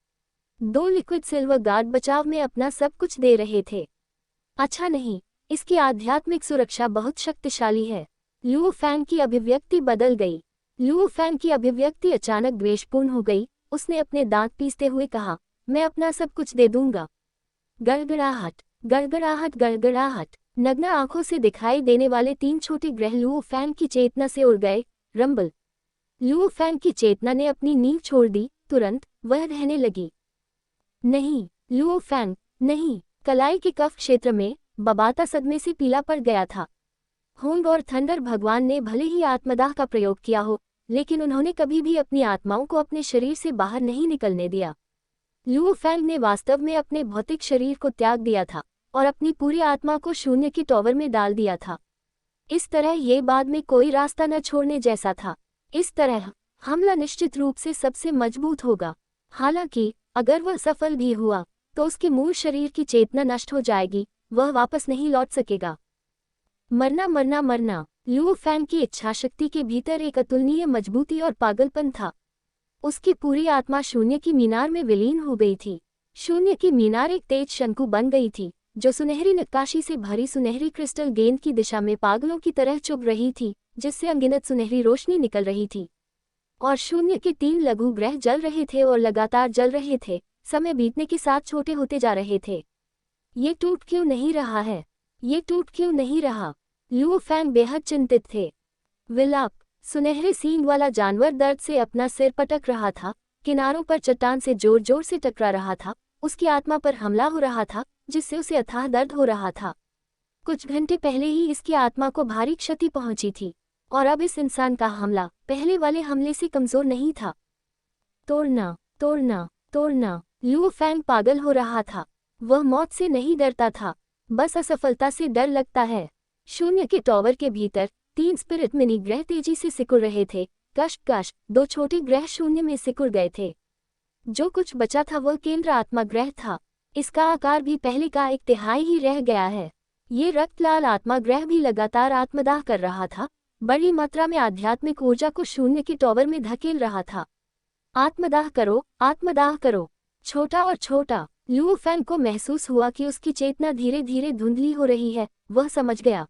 2 लिक्विड सिल्वर गार्ड बचाव में अपना सब कुछ दे रहे थे। अच्छा नहीं, इसकी आध्यात्मिक सुरक्षा बहुत शक्तिशाली है। लुओ फैंग की अभिव्यक्ति बदल गई। लुओ फैंग की अभिव्यक्ति अचानक द्वेषपूर्ण हो गई। उसने अपने दांत पीसते हुए कहा, मैं अपना सब कुछ दे दूंगा। गड़गड़ाहट। नग्न आंखों से दिखाई देने वाले 3 छोटे ग्रह लुओ फैंग की चेतना से उड़ गए। रंबल। लुओ फैंग की चेतना ने अपनी नींव छोड़ दी। तुरंत वह रहने लगी। नहीं, लुओ फैंग नहीं। कलाई के कफ क्षेत्र में बबाता सदमे से पीला पड़ गया था। होंग और थंडर भगवान ने भले ही आत्मदाह का प्रयोग किया हो, लेकिन उन्होंने कभी भी अपनी आत्माओं को अपने शरीर से बाहर नहीं निकलने दिया। लुओ फैंग ने वास्तव में अपने भौतिक शरीर को त्याग दिया था और अपनी पूरी आत्मा को शून्य के टॉवर में डाल दिया था। इस तरह ये बाद में कोई रास्ता न छोड़ने जैसा था। इस तरह हमला निश्चित रूप से सबसे मजबूत होगा। हालांकि अगर वह सफल भी हुआ तो उसके मूल शरीर की चेतना नष्ट हो जाएगी, वह वापस नहीं लौट सकेगा। मरना। लुओ फैंग की इच्छाशक्ति के भीतर एक अतुलनीय मजबूती और पागलपन था। उसकी पूरी आत्मा शून्य की मीनार में विलीन हो गई थी। शून्य की मीनार एक तेज शंकु बन गई थी जो सुनहरी नक्काशी से भरी सुनहरी क्रिस्टल गेंद की दिशा में पागलों की तरह चुभ रही थी, जिससे अनगिनत सुनहरी रोशनी निकल रही थी। और शून्य के 3 लघु ग्रह जल रहे थे और लगातार जल रहे थे, समय बीतने के साथ छोटे होते जा रहे थे। ये टूट क्यों नहीं रहा? लुओ फैंग बेहद चिंतित थे। विलाप। सुनहरे सींग वाला जानवर दर्द से अपना सिर पटक रहा था, किनारों पर चट्टान से जोर जोर से टकरा रहा था। उसकी आत्मा पर हमला हो रहा था, जिससे उसे अथाह दर्द हो रहा था। कुछ घंटे पहले ही इसकी आत्मा को भारी क्षति पहुंची थी, और अब इस इंसान का हमला पहले वाले हमले से कमजोर नहीं था। तोड़ना। लुओ फैंग पागल हो रहा था। वह मौत से नहीं डरता था, बस असफलता से डर लगता है। शून्य के टॉवर के भीतर 3 स्पिरिट मिनी ग्रह तेजी से सिकुड़ रहे थे। कश 2 छोटे ग्रह शून्य में सिकुड़ गए थे। जो कुछ बचा था वह केंद्र आत्मा ग्रह था। इसका आकार भी पहले का 1/3 ही रह गया है। ये रक्तलाल आत्मा ग्रह भी लगातार आत्मदाह कर रहा था, बड़ी मात्रा में आध्यात्मिक ऊर्जा को शून्य के टॉवर में धकेल रहा था। आत्मदाह करो, आत्मदाह करो। छोटा और छोटा लुओ फैंग को महसूस हुआ कि उसकी चेतना धीरे धीरे धुंधली हो रही है। वह समझ गया,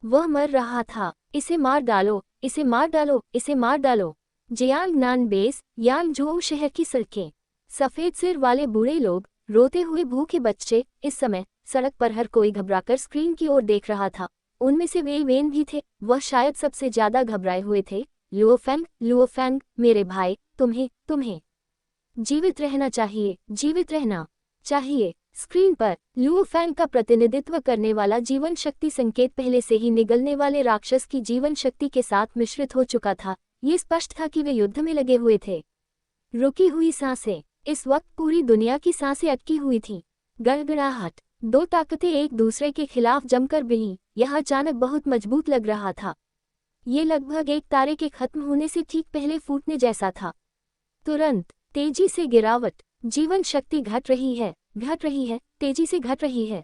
वह मर रहा था। इसे मार डालो, इसे मार डालो, इसे मार डालो। जियांगनान बेस, यांगझोउ शहर की सड़कें। सफेद सिर वाले बूढ़े लोग, रोते हुए भूखे बच्चे, इस समय सड़क पर हर कोई घबराकर स्क्रीन की ओर देख रहा था। उनमें से वे वेन भी थे। वह शायद सबसे ज्यादा घबराए हुए थे। लुओ फैंग, मेरे भाई, तुम्हें जीवित रहना चाहिए, जीवित रहना चाहिए। स्क्रीन पर लुओ फैंग का प्रतिनिधित्व करने वाला जीवन शक्ति संकेत पहले से ही निगलने वाले राक्षस की जीवन शक्ति के साथ मिश्रित हो चुका था। ये स्पष्ट था कि वे युद्ध में लगे हुए थे। रुकी हुई सांसें। इस वक्त पूरी दुनिया की सांसें अटकी हुई थीं। गड़गड़ाहट। 2 ताकतें एक दूसरे के खिलाफ जमकर भिड़ीं। यह अचानक बहुत मजबूत लग रहा था। ये लगभग एक तारे के खत्म होने से ठीक पहले फूटने जैसा था। तुरंत तेजी से गिरावट। जीवन शक्ति घट रही है, तेजी से घट रही है।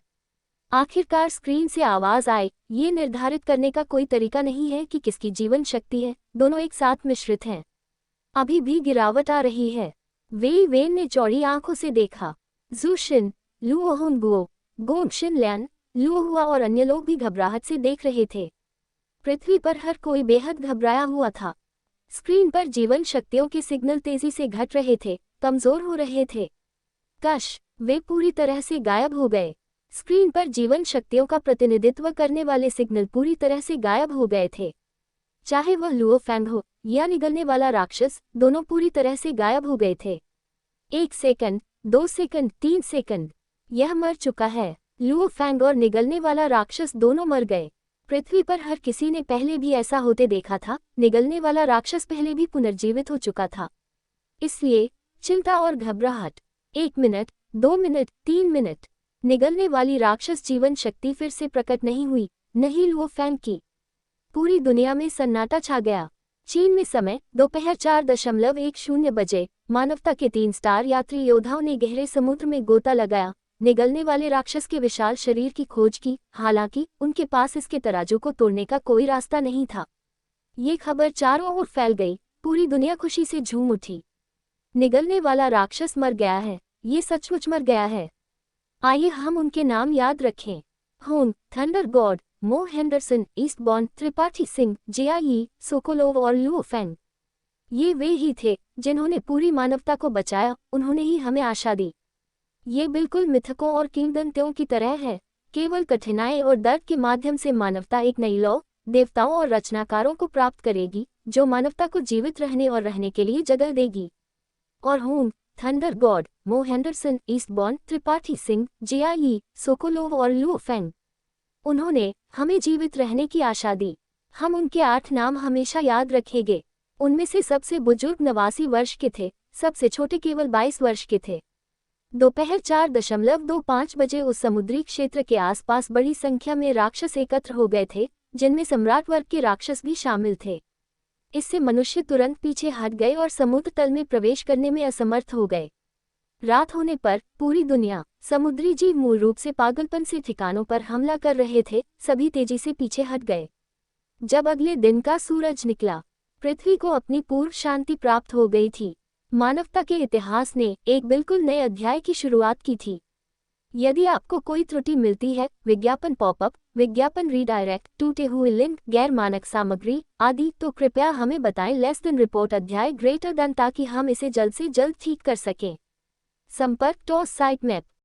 आखिरकार स्क्रीन से आवाज आई। ये निर्धारित करने का कोई तरीका नहीं है कि किसकी जीवन शक्ति है, दोनों एक साथ मिश्रित हैं। अभी भी गिरावट आ रही है। वेई वेन ने चौड़ी आंखों से देखा। जूशिन, लुओ होंगुओ, गोंग शिनलैन, लुओ हुआ और अन्य लोग भी घबराहट से देख रहे थे। पृथ्वी पर हर कोई बेहद घबराया हुआ था। स्क्रीन पर जीवन शक्तियों के सिग्नल तेजी से घट रहे थे, कमजोर हो रहे थे। वे पूरी तरह से गायब हो गए। स्क्रीन पर जीवन शक्तियों का प्रतिनिधित्व करने वाले सिग्नल पूरी तरह से गायब हो गए थे। चाहे वह लुओ फैंग हो या निगलने वाला राक्षस, दोनों पूरी तरह से गायब हो गए थे। 1 सेकंड, 2 सेकंड, 3 सेकंड। यह मर चुका है। लुओ फैंग और निगलने वाला राक्षस दोनों मर गए। पृथ्वी पर हर किसी ने पहले भी ऐसा होते देखा था। निगलने वाला राक्षस पहले भी पुनर्जीवित हो चुका था। इसलिए चिंता और घबराहट। 1 मिनट, 2 मिनट, 3 मिनट। निगलने वाली राक्षस जीवन शक्ति फिर से प्रकट नहीं हुई, नहीं लुओ फैंग की। पूरी दुनिया में सन्नाटा छा गया। चीन में समय दोपहर 4:10 बजे। मानवता के 3 स्टार यात्री योद्धाओं ने गहरे समुद्र में गोता लगाया, निगलने वाले राक्षस के विशाल शरीर की खोज की। हालांकि उनके पास इसके तराजू को तोड़ने का कोई रास्ता नहीं था। ये खबर चारों ओर फैल गई। पूरी दुनिया खुशी से झूम उठी। निगलने वाला राक्षस मर गया है। ये सचमुच मर गया है। आइए हम उनके नाम याद रखें। Hong, thunder god, Mo Henderson, Eastbourne, Tripathi Singh, Jiayi, Sokolov और लुओ फैंग। ये वे ही थे जिन्होंने पूरी मानवता को बचाया। उन्होंने ही हमें आशा दी। ये बिल्कुल मिथकों और किंवदंतियों की तरह है। केवल कठिनाई और दर्द के माध्यम से मानवता एक नई लौ, देवताओं और रचनाकारों को प्राप्त करेगी, जो मानवता को जीवित रहने और रहने के लिए जगह देगी। और Hong, thunder god, Mo Henderson, Eastbourne, Tripathi Singh, Jiayi, Sokolov और लुओ फैंग। उन्होंने हमें जीवित रहने की आशा दी। हम उनके 8 नाम हमेशा याद रखेंगे। उनमें से सबसे बुजुर्ग 89 वर्ष के थे, सबसे छोटे केवल 22 वर्ष के थे। दोपहर 4:25 बजे उस समुद्री क्षेत्र के आसपास बड़ी संख्या में राक्षस एकत्र हो गए थे, जिनमें सम्राट वर्ग के राक्षस भी शामिल थे। इससे मनुष्य तुरंत पीछे हट गए और समुद्र तल में प्रवेश करने में असमर्थ हो गए। रात होने पर पूरी दुनिया, समुद्री जीव मूल रूप से पागलपन से ठिकानों पर हमला कर रहे थे, सभी तेजी से पीछे हट गए। जब अगले दिन का सूरज निकला, पृथ्वी को अपनी पूर्व शांति प्राप्त हो गई थी। मानवता के इतिहास ने एक बिल्कुल नए अध्याय की शुरुआत की थी। यदि आपको कोई त्रुटि मिलती है, विज्ञापन पॉपअप, विज्ञापन रीडायरेक्ट, टूटे हुए लिंक, गैर मानक सामग्री आदि, तो कृपया हमें बताएं। लेस देन रिपोर्ट अध्याय ग्रेटर देन, ताकि हम इसे जल्द से जल्द ठीक कर सकें। संपर्क टॉस साइट मैप।